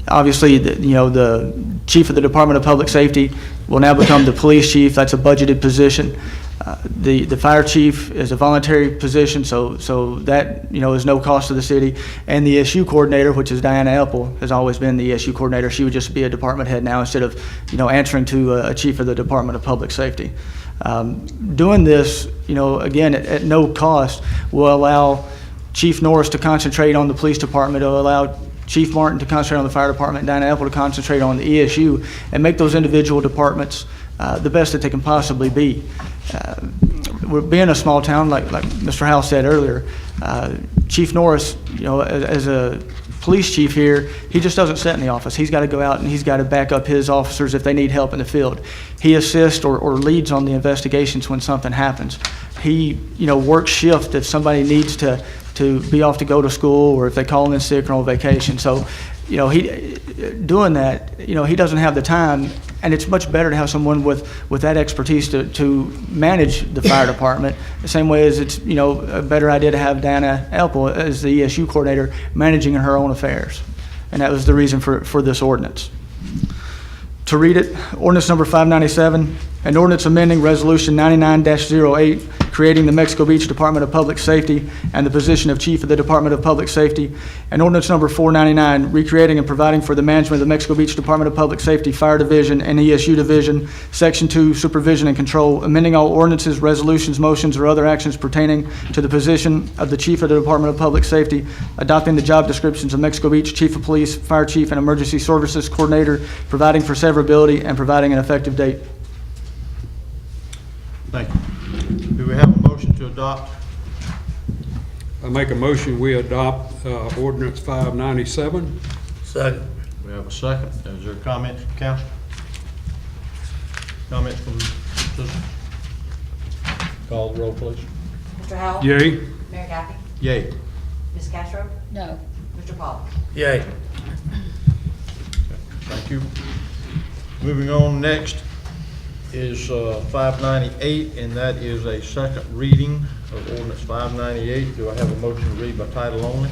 K: Obviously, the chief of the Department of Public Safety will now become the police chief. That's a budgeted position. The fire chief is a voluntary position, so that is no cost to the city. And the ESU coordinator, which is Diana Epple, has always been the ESU coordinator. She would just be a department head now instead of answering to a chief of the Department of Public Safety. Doing this, again at no cost, will allow Chief Norris to concentrate on the police department. It will allow Chief Martin to concentrate on the fire department, Diana Epple to concentrate on the ESU, and make those individual departments the best that they can possibly be. We're being a small town, like Mr. Howell said earlier. Chief Norris, as a police chief here, he just doesn't sit in the office. He's got to go out and he's got to back up his officers if they need help in the field. He assists or leads on the investigations when something happens. He, works shift if somebody needs to be off to go to school, or if they call in sick or on vacation. So, he doing that, he doesn't have the time, and it's much better to have someone with that expertise to manage the fire department, the same way as it's, a better idea to have Diana Epple as the ESU coordinator managing her own affairs. And that was the reason for this ordinance. To read it, ordinance number 597, an ordinance amending resolution 99-08, creating the Mexico Beach Department of Public Safety and the position of Chief of the Department of Public Safety, and ordinance number 499, recreating and providing for the management of the Mexico Beach Department of Public Safety Fire Division and ESU Division, Section 2, Supervision and Control, amending all ordinances, resolutions, motions, or other actions pertaining to the position of the Chief of the Department of Public Safety, adopting the job descriptions of Mexico Beach Chief of Police, Fire Chief, and Emergency Services Coordinator, providing for severability, and providing an effective date.
C: Thank you. Do we have a motion to adopt?
E: I make a motion, we adopt ordinance 597.
M: Second.
C: We have a second. Is there comments from council? Comments from citizens? Call the roll, please.
P: Mr. Howell?
E: Yay.
P: Mayor Gaffey?
C: Yay.
P: Ms. Castro?
B: No.
P: Mr. Pollock?
M: Yay.
C: Thank you. Moving on, next is 598, and that is a second reading of ordinance 598. Do I have a motion to read by title only?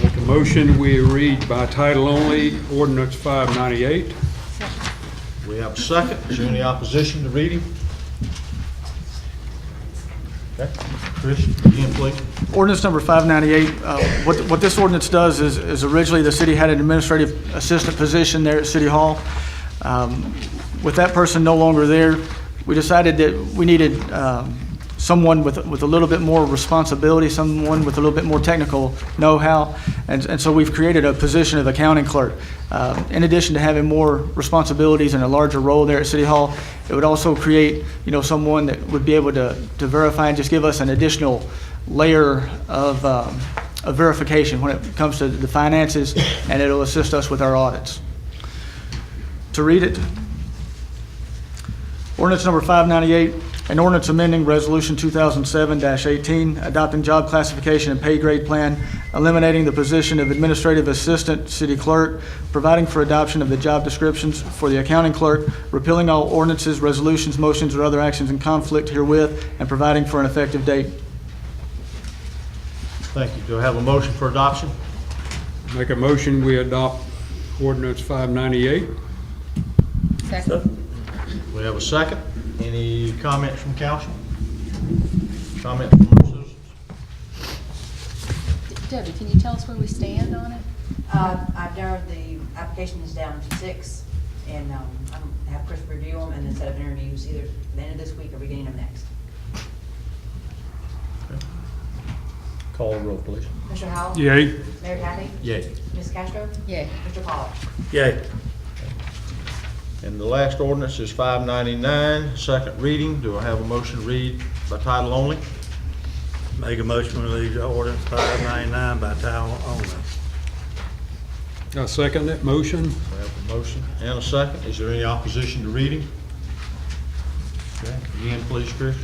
E: Make a motion, we read by title only, ordinance 598.
C: We have a second. Is there any opposition to reading? Okay. Chris, again, please.
K: Ordinance number 598, what this ordinance does is originally the city had an administrative assistant position there at City Hall. With that person no longer there, we decided that we needed someone with a little bit more responsibility, someone with a little bit more technical know-how, and so we've created a position of accounting clerk. In addition to having more responsibilities and a larger role there at City Hall, it would also create, someone that would be able to verify and just give us an additional layer of verification when it comes to the finances, and it'll assist us with our audits. To read it, ordinance number 598, an ordinance amending Resolution 2007-18, adopting job classification and pay grade plan, eliminating the position of Administrative Assistant City Clerk, providing for adoption of the job descriptions for the accounting clerk, repealing all ordinances, resolutions, motions, or other actions in conflict herewith, and providing for an effective date.
C: Thank you. Do I have a motion for adoption?
E: Make a motion, we adopt ordinance 598.
B: Second.
C: We have a second. Any comments from council? Comments from our citizens?
B: Debbie, can you tell us where we stand on it?
P: I've narrowed the applications down to 6, and I'm going to have Chris review them and then set up interviews either at the end of this week or beginning of next.
C: Call the roll, please.
P: Mr. Howell?
E: Yay.
P: Mayor Kathy?
C: Yay.
P: Ms. Castro?
B: Yay.
P: Mr. Pollak?
M: Yay.
C: And the last ordinance is 599, second reading. Do I have a motion to read by title only?
M: Make a motion to read ordinance 599 by title only.
E: I second that motion.
C: We have a motion and a second. Is there any opposition to reading? Okay. Again, please, Chris.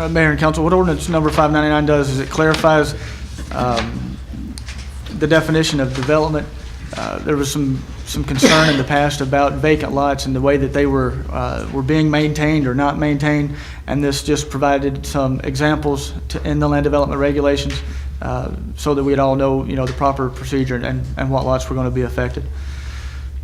K: Mayor and Council, what ordinance number 599 does is it clarifies the definition of development. There was some concern in the past about vacant lots and the way that they were being maintained or not maintained, and this just provided some examples in the land development regulations so that we'd all know, the proper procedure and what lots were going to be affected.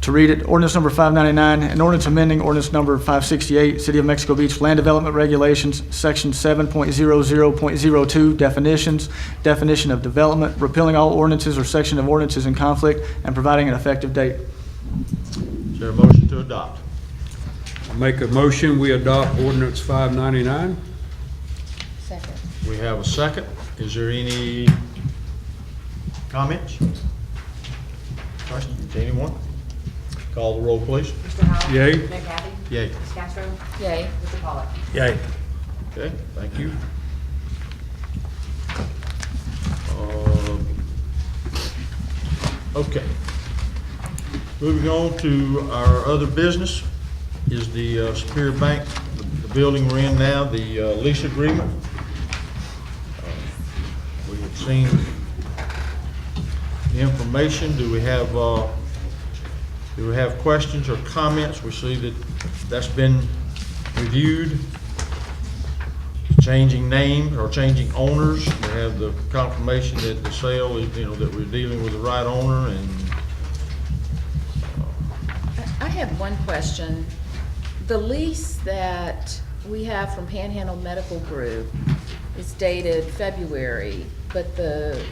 K: To read it, ordinance number 599, an ordinance amending ordinance number 568, City of Mexico Beach Land Development Regulations, Section 7.00.02, definitions, definition of development, repealing all ordinances or section of ordinances in conflict, and providing an effective date.
C: Is there a motion to adopt?
E: I make a motion, we adopt ordinance 599.
B: Second.
C: We have a second. Is there any comments? Questions? Anyone? Call the roll, please.
P: Mr. Howell?
E: Yay.
P: Mayor Kathy?
C: Yay.
P: Ms. Castro?
B: Yay.
P: Mr. Pollak?
M: Yay.
C: Okay, thank you. Okay. Moving on to our other business is the Superior Bank, the building we're in now, the lease agreement. We have seen the information. Do we have questions or comments? We see that that's been reviewed. Changing names or changing owners. We have the confirmation that the sale is, that we're dealing with the right owner, and
B: I have one question. The lease that we have from Panhandle Medical Group is dated February, but the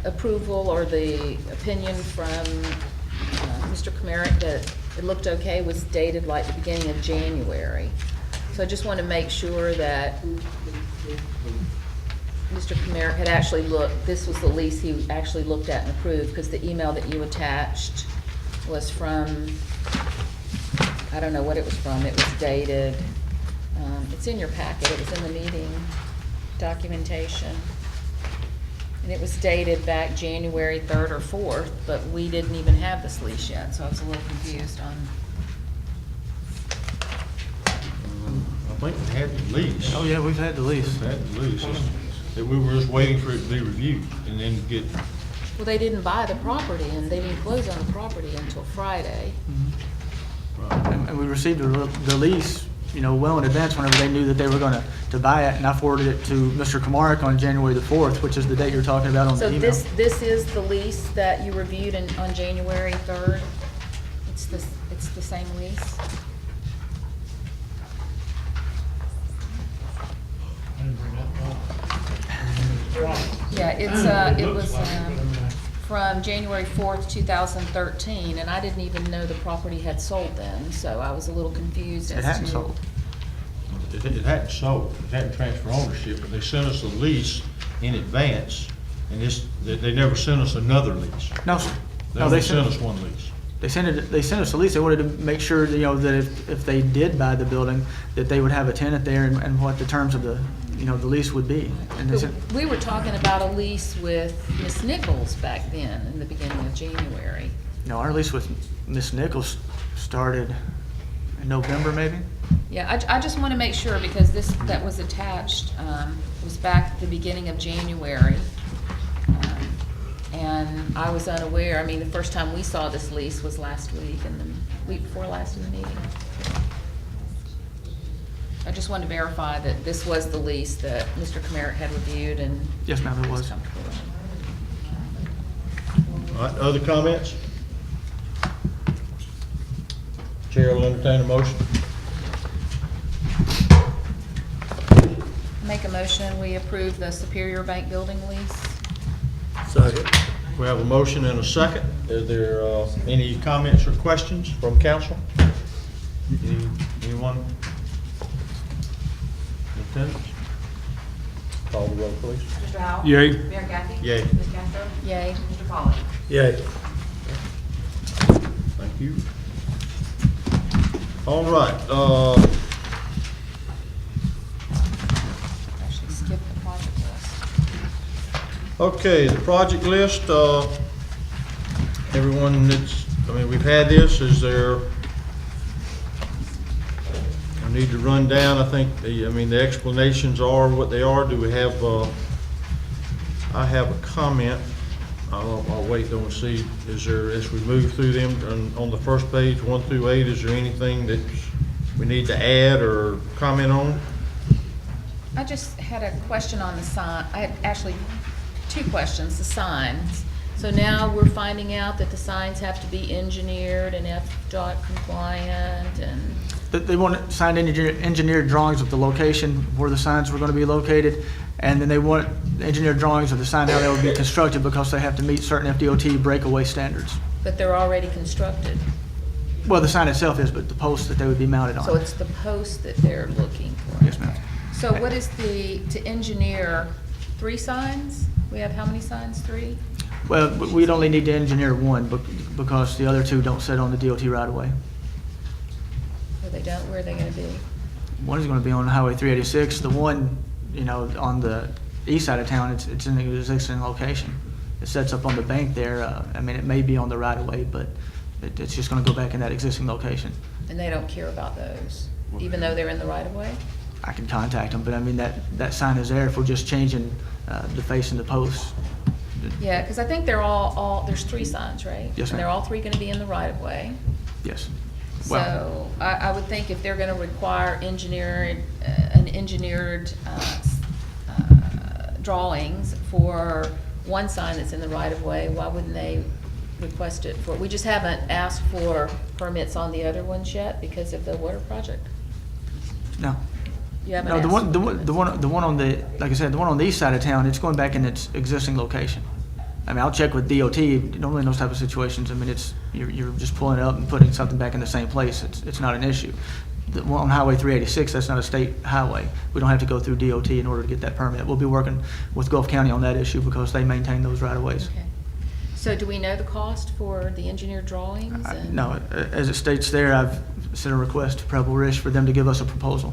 B: approval or the opinion from Mr. Comerick that it looked okay was dated like the beginning of January. So I just want to make sure that Mr. Comerick had actually looked, this was the lease he actually looked at and approved, because the email that you attached was from, I don't know what it was from, it was dated, it's in your packet, it was in the meeting documentation. And it was dated back January 3rd or 4th, but we didn't even have this lease yet, so I was a little confused on.
C: I think we had the lease.
K: Oh, yeah, we've had the lease.
C: We've had the lease. That we were just waiting for it to be reviewed and then get.
B: Well, they didn't buy the property, and they didn't close on the property until Friday.
K: And we received the lease, well in advance whenever they knew that they were going to buy it, and I forwarded it to Mr. Comerick on January the 4th, which is the date you're talking about on the email.
B: So this is the lease that you reviewed on January 3rd? It's the same lease? Yeah, it was from January 4th, 2013, and I didn't even know the property had sold then, so I was a little confused as to.
K: It hadn't sold.
C: it hadn't sold, it hadn't transferred ownership, but they sent us a lease in advance, and they never sent us another lease.
K: No, sir.
C: They
K: No,
C: only
K: they
C: sent us one lease.
K: They sent us a lease. They wanted to make sure, that, that if they did buy the building, that they would have a tenant there and what the terms of the, the lease would be. And they said,
B: We were talking about a lease with Miss Nichols back then, in the beginning of January.
K: our lease with Miss Nichols started in November, maybe?
B: Yeah, I just want to make sure, because that was attached, was back at the beginning of January. And I was unaware, the first time we saw this lease was last week, and the week before last in the meeting. I just wanted to verify that this was the lease that Mr. Kamarick had reviewed and
K: Yes, ma'am, it was.
B: comfortable with.
C: All right, other comments? Chair will entertain a motion.
B: Make a motion, we approve the Superior Bank building lease.
M: Second.
C: We have a motion and a second. Is there any comments or questions from council? Anyone? In attendance? Call the roll, please.
P: Mr. Howell?
E: Yay.
P: Mayor Kathy?
C: Yay.
P: Ms. Castro?
B: Yay.
P: Mr. Pollak?
M: Yay.
C: Thank you. All right,
B: Actually skip the project list.
C: okay, the project list, everyone we've had this, is there, I need to run down, I think, the explanations are what they are. Do we have, I have a comment. I'll wait though and see, is there, as we move through them, on the first page, 1 through 8, is there anything that we need to add or comment on?
B: I just had a question on the sign. I had actually 2 questions, the signs. So now we're finding out that the signs have to be engineered and FDOT compliant and,
K: They want signed engineered drawings of the location where the signs were going to be located, and then they want engineered drawings of the sign, how they would be constructed, because they have to meet certain FDOT breakaway standards.
B: but they're already constructed.
K: Well, the sign itself is, but the posts that they would be mounted on.
B: So it's the post that they're looking for.
K: Yes, ma'am.
B: So what is to engineer 3 signs? We have how many signs? 3?
K: Well, we'd only need to engineer 1 because the other 2 don't sit on the DOT right away.
B: Or they don't, where are they gonna be?
K: One is going to be on Highway 386. The one, on the east side of town, it's in the existing location. It sets up on the bank there. It may be on the right of way, but it's just going to go back in that existing location.
B: And they don't care about those, even though they're in the right of way?
K: I can contact them, but that sign is there if we're just changing the face and the posts.
B: Yeah, because I think they're there's 3 signs, right?
K: Yes,
B: And they're
K: ma'am.
B: all 3 gonna be in the right of way.
K: Yes.
B: So I would think if they're gonna require an engineered drawings for one sign that's in the right of way, why wouldn't they request it for, we just haven't asked for permits on the other ones yet because of the water project?
K: No.
B: You haven't
K: No,
B: asked?
K: the one on the, like I said, the one on the east side of town, it's going back in its existing location. I'll check with DOT. Normally in those type of situations, you're just pulling it up and putting something back in the same place. It's not an issue. The one on Highway 386, that's not a state highway. We don't have to go through DOT in order to get that permit. We'll be working with Gulf County on that issue because they maintain those right-of-ways.
B: Okay. So do we know the cost for the engineered drawings? and-
K: No, as it states there, I've sent a request to Preble Rish for them to give us a proposal.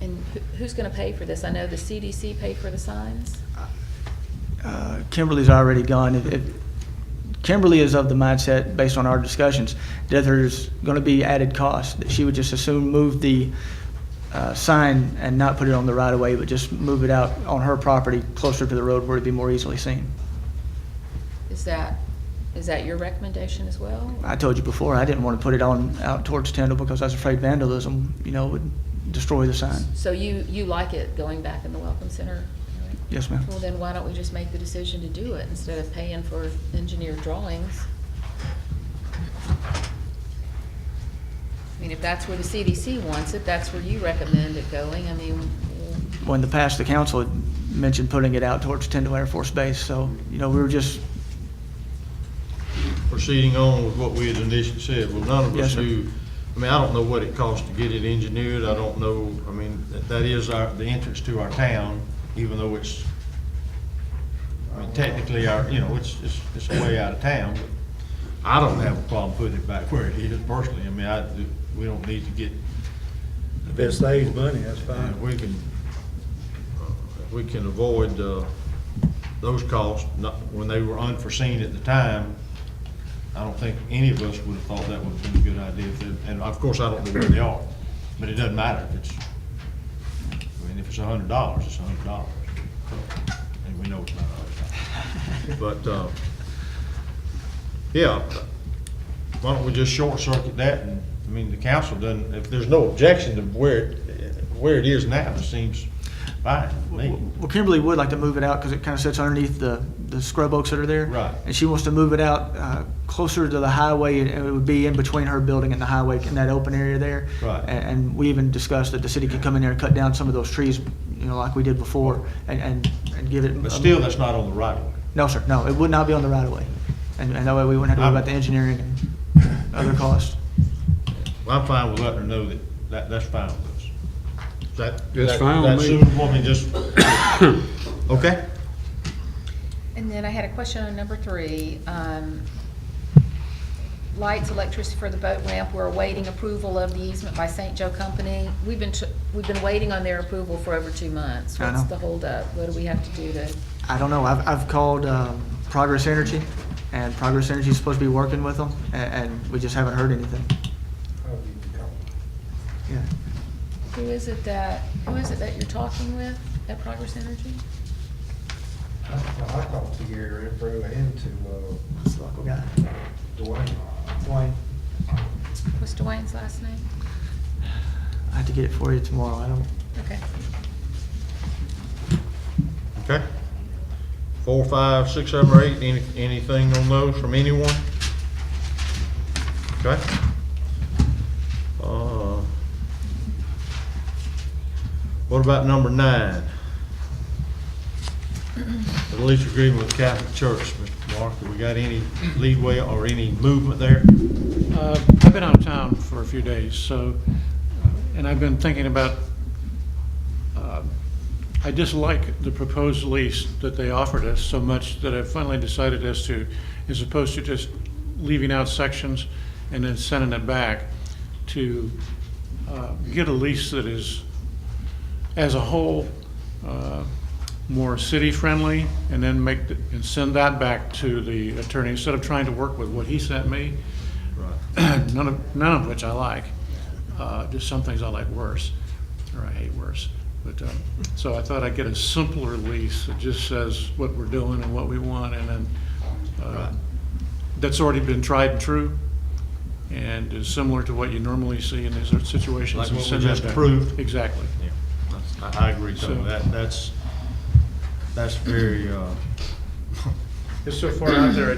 B: And who's gonna pay for this? I know the CDC paid for the signs.
K: Kimberly's already gone. Kimberly is of the mindset, based on our discussions, that there's going to be added cost, that she would just as soon move the sign and not put it on the right of way, but just move it out on her property closer to the road where it'd be more easily seen.
B: Is that your recommendation as well?
K: I told you before, I didn't want to put it out towards Tyndall because I was afraid vandalism, would destroy the sign.
B: So you like it going back in the Welcome Center?
K: Yes, ma'am.
B: Well, then why don't we just make the decision to do it instead of paying for engineered drawings? If that's where the CDC wants it, that's where you recommend it going.
K: Well, in the past, the council had mentioned putting it out towards Tyndall Air Force Base, so, we were just...
C: Proceeding on with what we had initially said, well, none of
K: Yes,
C: us
K: sir.
C: knew I mean, I don't know what it costs to get it engineered, I don't know, I mean, that is the entrance to our town, even though it's, I mean, technically it's way out of town, but I don't have a problem putting it back where it is personally. I mean, we don't need to get.
M: If it saves money, that's fine.
C: If we can avoid those costs, when they were unforeseen at the time, I don't think any of us would have thought that would have been a good idea. And of course, I don't know where they are, but it doesn't matter if it's, I mean, if it's $100, it's $100. And we know it's not $100. But, yeah, why don't we just short circuit that? And I mean, the council doesn't, if there's no objection to where it is now, it seems fine to me.
K: Well, Kimberly would like to move it out because it kind of sits underneath the scrub oaks that are there.
C: Right.
K: And she wants to move it out closer to the highway, and it would be in between her building and the highway in that open area there.
C: Right.
K: And we even discussed that the city could come in there and cut down some of those trees, like we did before, and give it.
C: But still, that's not on the right of way.
K: No, sir, no, it would not be on the right of way. And that way we wouldn't have to worry about the engineering and other costs.
C: Well, I'm fine with letting her know that's fine with us.
E: That's fine with me.
C: That's suitable, just, okay?
B: And then I had a question on number 3. Lights, electricity for the boat ramp, we're awaiting approval of the easement by St. Joe Company. We've been waiting on their approval for over 2 months.
K: I
B: What's
K: know.
B: the holdup? What do we have to do to?
K: I don't know, I've called Progress Energy, and Progress Energy is supposed to be working with them, and we just haven't heard anything. Yeah.
B: Who is it that you're talking with at Progress Energy?
M: I talked to Gary Renfro and to
K: That's the local guy. Dwayne.
B: What's Dwayne's last name?
K: I have to get it for you tomorrow, I don't.
B: Okay.
C: Okay. 4, 5, 6, 7, or 8, anything on those from anyone? Okay. What about number 9? The lease agreement with Catholic Church, Mr. Mark, have we got any leeway or any movement there?
Q: I've been out of town for a few days, so, and I've been thinking about, I dislike the proposed lease that they offered us so much that I finally decided as opposed to just leaving out sections and then sending it back, to get a lease that is, as a whole, more city-friendly, and then and send that back to the attorney instead of trying to work with what he sent me.
C: Right.
Q: None of which I like. Just some things I like worse, or I hate worse. But so I thought I'd get a simpler lease that just says what we're doing and what we want, and then that's already been tried and true, and is similar to what you normally see in these situations.
C: Like
Q: and
C: what we
Q: send that
C: just
Q: back.
C: approved?
Q: Exactly.
C: Yeah, I agree, so that's very,
Q: It's so far out there, I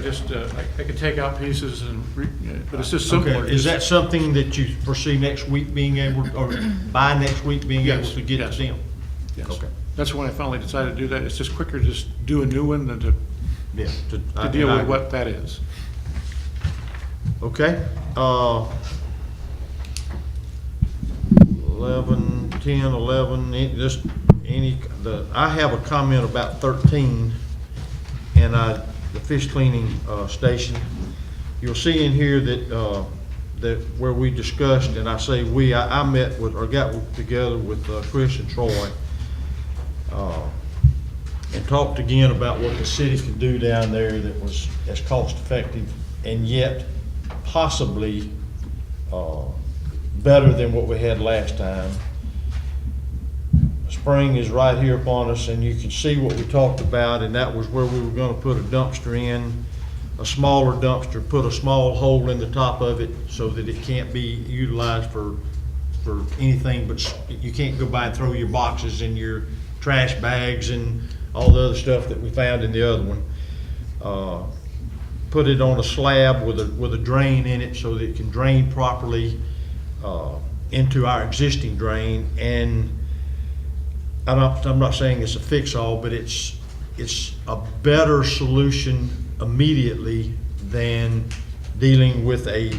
Q: could take out pieces but it's just simpler.
C: okay. Is that something that you foresee next week being able, or by next week being able
Q: Yes,
C: to get
Q: yes.
C: to them?
Q: Yes.
C: Okay.
Q: That's when I finally decided to do that. It's just quicker to just do a new one than to
C: Yeah.
Q: to deal with what that is.
C: Okay. 11, 10, 11, I have a comment about 13 and the fish cleaning station. You'll see in here that where we discussed, and I say we, I met with, or got together with Chris and Troy, and talked again about what the city could do down there that was as cost effective and yet possibly better than what we had last time. Spring is right here upon us, and you can see what we talked about, and that was where we were going to put a dumpster in, a smaller dumpster, put a small hole in the top of it so that it can't be utilized for anything, but you can't go by and throw your boxes and your trash bags and all the other stuff that we found in the other one. Put it on a slab with a drain in it so that it can drain properly into our existing drain. And I'm not saying it's a fix-all, but it's a better solution immediately than dealing with a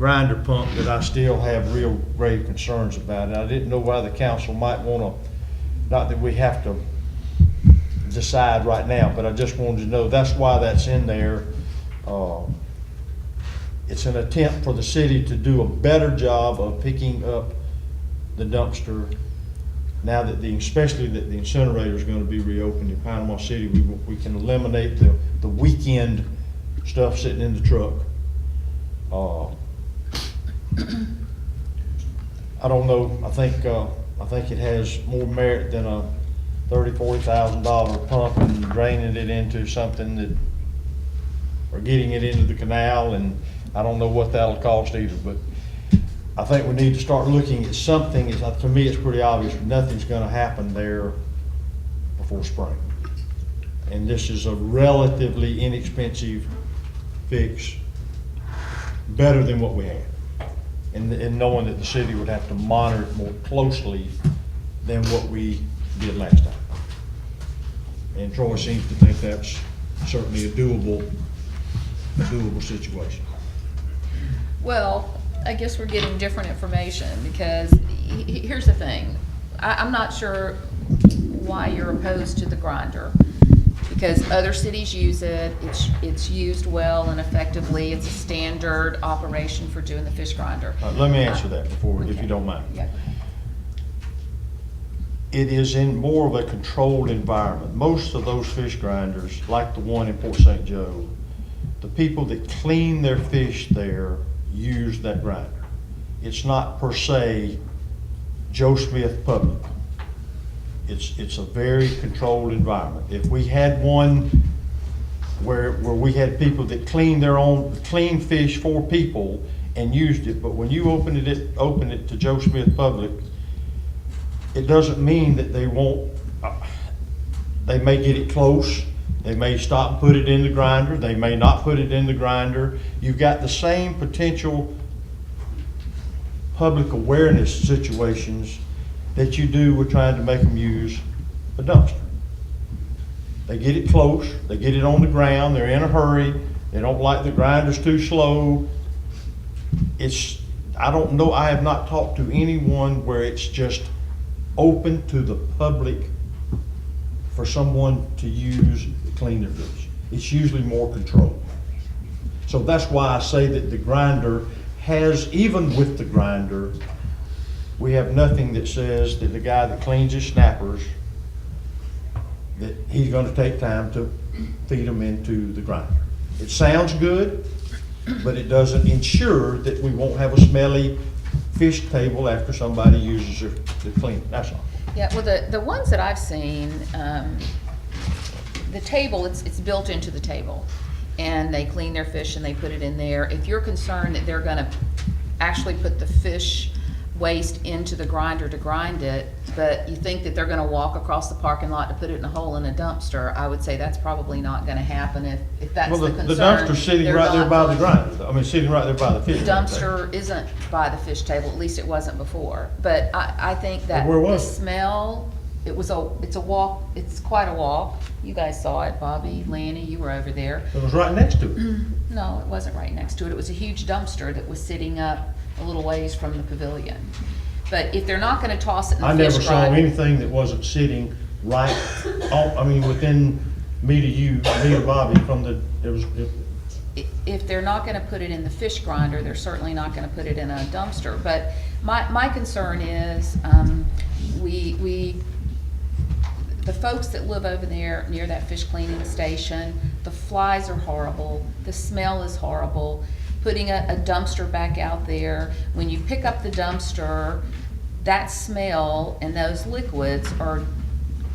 C: grinder pump that I still have real grave concerns about. And I didn't know why the council might want to, not that we have to decide right now, but I just wanted to know that's why that's in there. It's an attempt for the city to do a better job of picking up the dumpster now that especially that the incinerator is going to be reopened in Panama City. We can eliminate the weekend stuff sitting in the truck. I don't know. I think it has more merit than a $30,000-$40,000 pump and draining it into something that, or getting it into the canal, and I don't know what that'll cost either. But I think we need to start looking at something. To me, it's pretty obvious nothing's going to happen there before spring, and this is a relatively inexpensive fix, better than what we had. And knowing that the city would have to monitor it more closely than what we did last time. And Troy seems to think that's certainly a doable situation.
B: Well, I guess we're getting different information because here's the thing. I'm not sure why you're opposed to the grinder, because other cities use it. It's used well and effectively. It's a standard operation for doing the fish grinder.
C: Let me answer that before, if you don't mind.
B: Yeah.
C: It is in more of a controlled environment. Most of those fish grinders, like the one in Port St. Joe, the people that clean their fish there use that grinder. It's not per se Joe Smith Public. It's a very controlled environment. If we had one where we had people that clean fish for people and used it, but when you open it to Joe Smith Public, it doesn't mean that they won't. They may get it close. They may stop and put it in the grinder. They may not put it in the grinder. You've got the same potential public awareness situations that you do with trying to make them use a dumpster. They get it close, they get it on the ground, they're in a hurry, they don't like the grinders too slow. I don't know, I have not talked to anyone where it's just open to the public for someone to use to clean their fish. It's usually more controlled. So that's why I say that the grinder has, even with the grinder, we have nothing that says that the guy that cleans his snappers, that he's going to take time to feed them into the grinder. It sounds good, but it doesn't ensure that we won't have a smelly fish table after somebody uses the clean. That's all.
B: Yeah, well, the ones that I've seen, the table, it's built into the table. And they clean their fish and they put it in there. If you're concerned that they're gonna actually put the fish waste into the grinder to grind it, but you think that they're gonna walk across the parking lot to put it in a hole in a dumpster, I would say that's probably not gonna happen if that's the concern.
C: The dumpster's sitting right there by the grinder. I mean, sitting right there by the fish
B: The
C: table.
B: dumpster isn't by the fish table, at least it wasn't before. But I think that
C: Where
B: the
C: was it?
B: smell, it's a walk, it's quite a walk. You guys saw it, Bobby, Lanny, you were over there.
C: It was right next to it.
B: No, it wasn't right next to it. It was a huge dumpster that was sitting up a little ways from the pavilion. But if they're not gonna toss it in the
C: I
B: fish
C: never saw
B: grinder.
C: anything that wasn't sitting right, within me to Bobby from the,
B: If they're not gonna put it in the fish grinder, they're certainly not gonna put it in a dumpster. But my concern is, the folks that live over there near that fish cleaning station, the flies are horrible, the smell is horrible. Putting a dumpster back out there, when you pick up the dumpster, that smell and those liquids are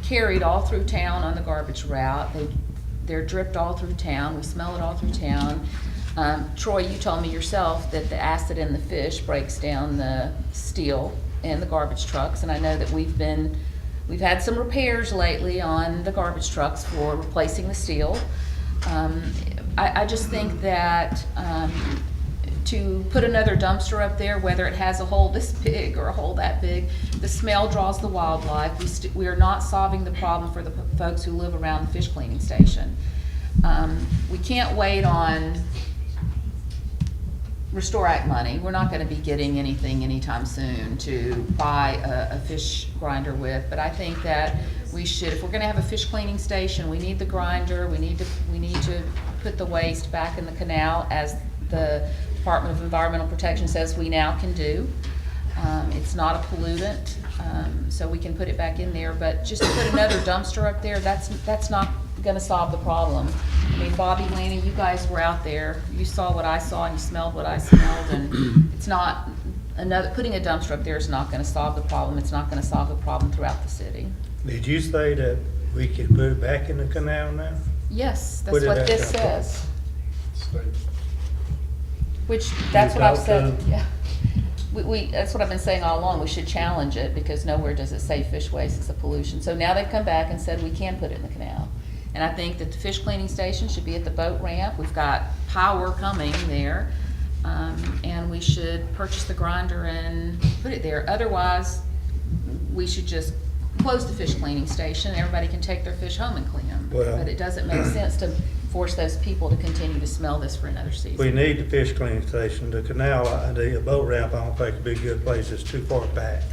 B: carried all through town on the garbage route. They're dripped all through town, we smell it all through town. Troy, you told me yourself that the acid in the fish breaks down the steel in the garbage trucks, and I know that we've had some repairs lately on the garbage trucks for replacing the steel. I just think that to put another dumpster up there, whether it has a hole this big or a hole that big, the smell draws the wildlife. We are not solving the problem for the folks who live around the fish cleaning station. We can't wait on Restore Act money. We're not gonna be getting anything anytime soon to buy a fish grinder with, but I think that we should, if we're gonna have a fish cleaning station, we need the grinder, we need to put the waste back in the canal as the Department of Environmental Protection says we now can do. It's not a pollutant, so we can put it back in there, but just to put another dumpster up there, that's not gonna solve the problem. I mean, Bobby, Lanny, you guys were out there, you saw what I saw and you smelled what I smelled, and it's not, putting a dumpster up there is not gonna solve the problem. It's not gonna solve the problem throughout the city.
M: Did you say that we could put it back in the canal now?
B: Yes,
M: Where
B: that's
M: did
B: what
M: that
B: this
M: come from?
B: says. Which, that's what I've said, yeah. That's what I've been saying all along, we should challenge it, because nowhere does it say fish waste is a pollution. So now they've come back and said we can put it in the canal. And I think that the fish cleaning station should be at the boat ramp. We've got power coming there, and we should purchase the grinder and put it there. Otherwise, we should just close the fish cleaning station, and everybody can take their fish home and clean them.
M: Well-
B: But it doesn't make sense to force those people to continue to smell this for another season.
M: We need the fish cleaning station. The canal, the boat ramp, I don't think would be a good place. It's too far back.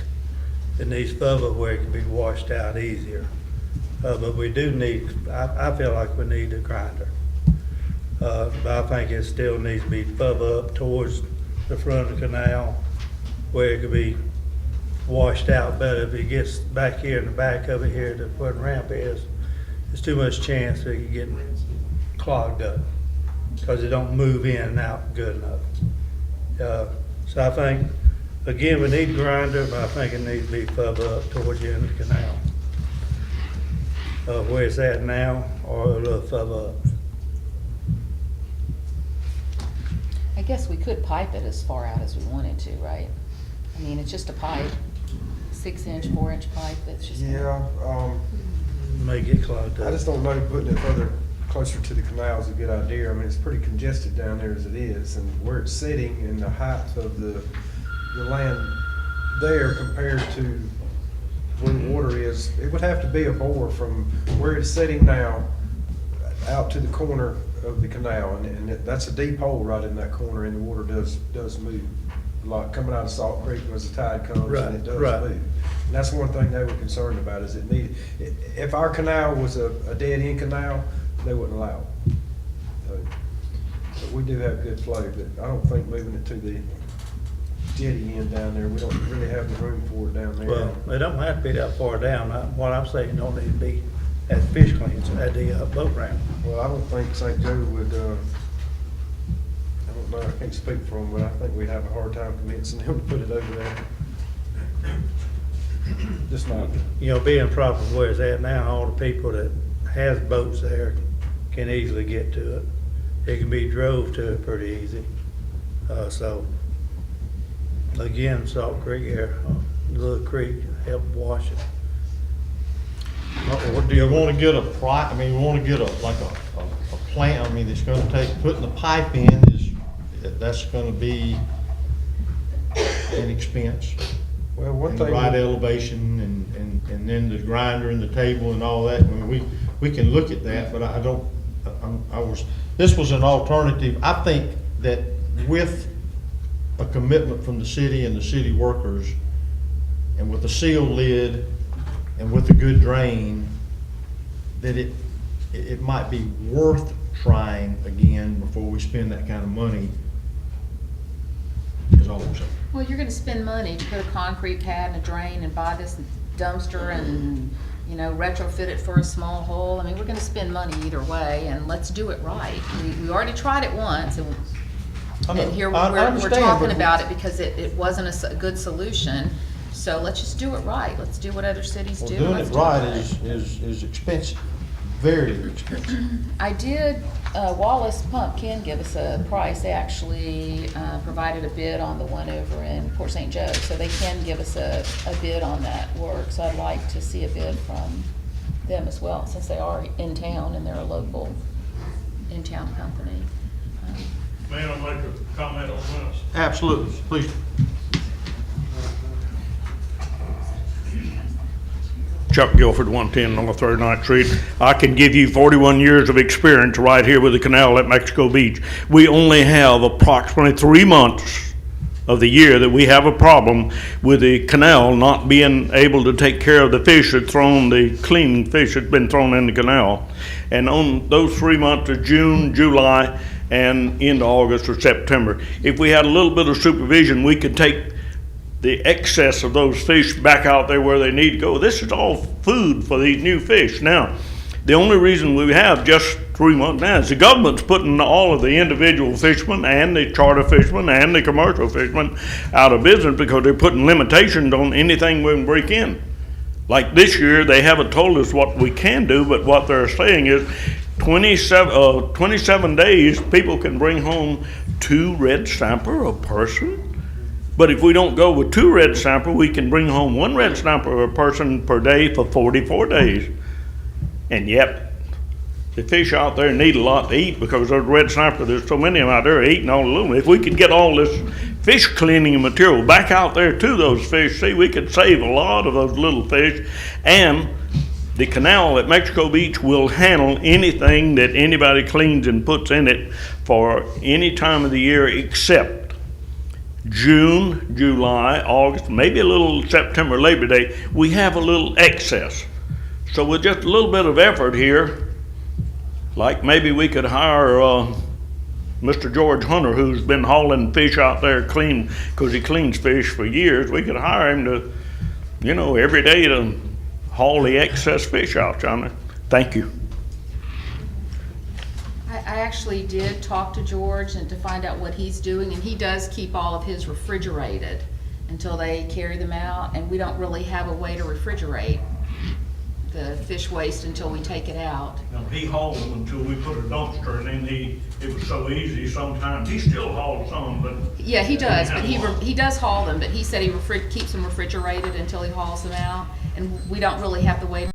M: It needs further where it can be washed out easier. But we do need, I feel like we need a grinder. But I think it still needs to be further up towards the front of the canal where it could be washed out better. If it gets back here in the back of it here to where the ramp is, there's too much chance that it get clogged up because it don't move in and out good enough. So I think, again, we need a grinder, but I think it needs to be further up towards the end of the canal. Where it's at now, or a little further up.
B: I guess we could pipe it as far out as we wanted to, right? I mean, it's just a pipe, 6-inch, 4-inch pipe that's just.
R: Yeah,
M: May get clogged up.
R: I just don't know putting it further closer to the canal is a good idea. I mean, it's pretty congested down there as it is, and where it's sitting and the height of the land there compared to where the water is, it would have to be a bore from where it's sitting now out to the corner of the canal, and that's a deep hole right in that corner, and the water does move. Like coming out of Salt Creek as the tide comes, and it does move. And that's one thing they were concerned about, is if our canal was a dead-end canal, they wouldn't allow it. But we do have good flow, but I don't think moving it to the jetty end down there, we don't really have the room for it down there.
M: Well, it don't have to be that far down. What I'm saying, don't need to be at fish cleans, at the boat ramp.
R: Well, I don't think St. Joe would, I don't know, I can't speak for them, but I think we'd have a hard time convincing them to put it over there. Just not.
M: You know, being proper where it's at now, all the people that has boats there can easily get to it. It can be drove to it pretty easy. So, again, Salt Creek here, Little Creek, help wash it.
C: Or do you want to get a I mean, you want to get a plant, I mean, that's going to take, putting the pipe in that's going to be an expense.
R: Well, one
C: And
R: thing.
C: the right elevation and then the grinder and the table and all that. I mean, we can look at that, but this was an alternative. I think that with a commitment from the city and the city workers, and with a sealed lid, and with a good drain, that it might be worth trying again before we spend that kind of money, is all I'm saying.
B: Well, you're gonna spend money to put a concrete pad and a drain and buy this dumpster and, you know, retrofit it for a small hole. I mean, we're gonna spend money either way, and let's do it right. We already tried it once, and here we're talking about it because it wasn't a good solution. So let's just do it right. Let's do what other cities do.
C: Well, doing it right is expensive, very expensive.
B: I did, Wallace Pump can give us a price. They actually provided a bid on the one over in Port St. Joe, so they can give us a bid on that work. So I'd like to see a bid from them as well, since they are in town and they're a local in-town company.
A: May I make a comment on this?
C: Absolutely, please.
A: Chuck Guilford, 110 North 39th Street. I can give you 41 years of experience right here with the canal at Mexico Beach. We only have approximately 3 months of the year that we have a problem with the canal not being able to take care of the fish that's thrown, the clean fish that's been thrown in the canal. And on those 3 months of June, July, and into August or September, if we had a little bit of supervision, we could take the excess of those fish back out there where they need to go. This is all food for these new fish. Now, the only reason we have just 3 months now is the government's putting all of the individual fishermen and the charter fishermen and the commercial fishermen out of business because they're putting limitations on anything we can break in. Like this year, they haven't told us what we can do, but what they're saying is 27 days, people can bring home 2 red snapper a person. But if we don't go with 2 red snapper, we can bring home 1 red snapper a person per day for 44 days. And yet, the fish out there need a lot to eat because those red snapper, there's so many of them out there eating all the little. If we could get all this fish cleaning material back out there to those fish, see, we could save a lot of those little fish. And the canal at Mexico Beach will handle anything that anybody cleans and puts in it for any time of the year except June, July, August, maybe a little September, Labor Day. We have a little excess. So with just a little bit of effort here, like maybe we could hire Mr. George Hunter, who's been hauling fish out there clean, because he cleans fish for years. We could hire him to, you know, every day to haul the excess fish out, John. Thank you.
B: I actually did talk to George and to find out what he's doing, and he does keep all of his refrigerated until they carry them out, and we don't really have a way to refrigerate the fish waste until we take it out.
A: Now, he hauled them until we put a dumpster, and then it was so easy sometimes. He still hauls some, but.
B: Yeah, he does, but he does haul them, but he said he keeps them refrigerated until he hauls them out, and we don't really have the way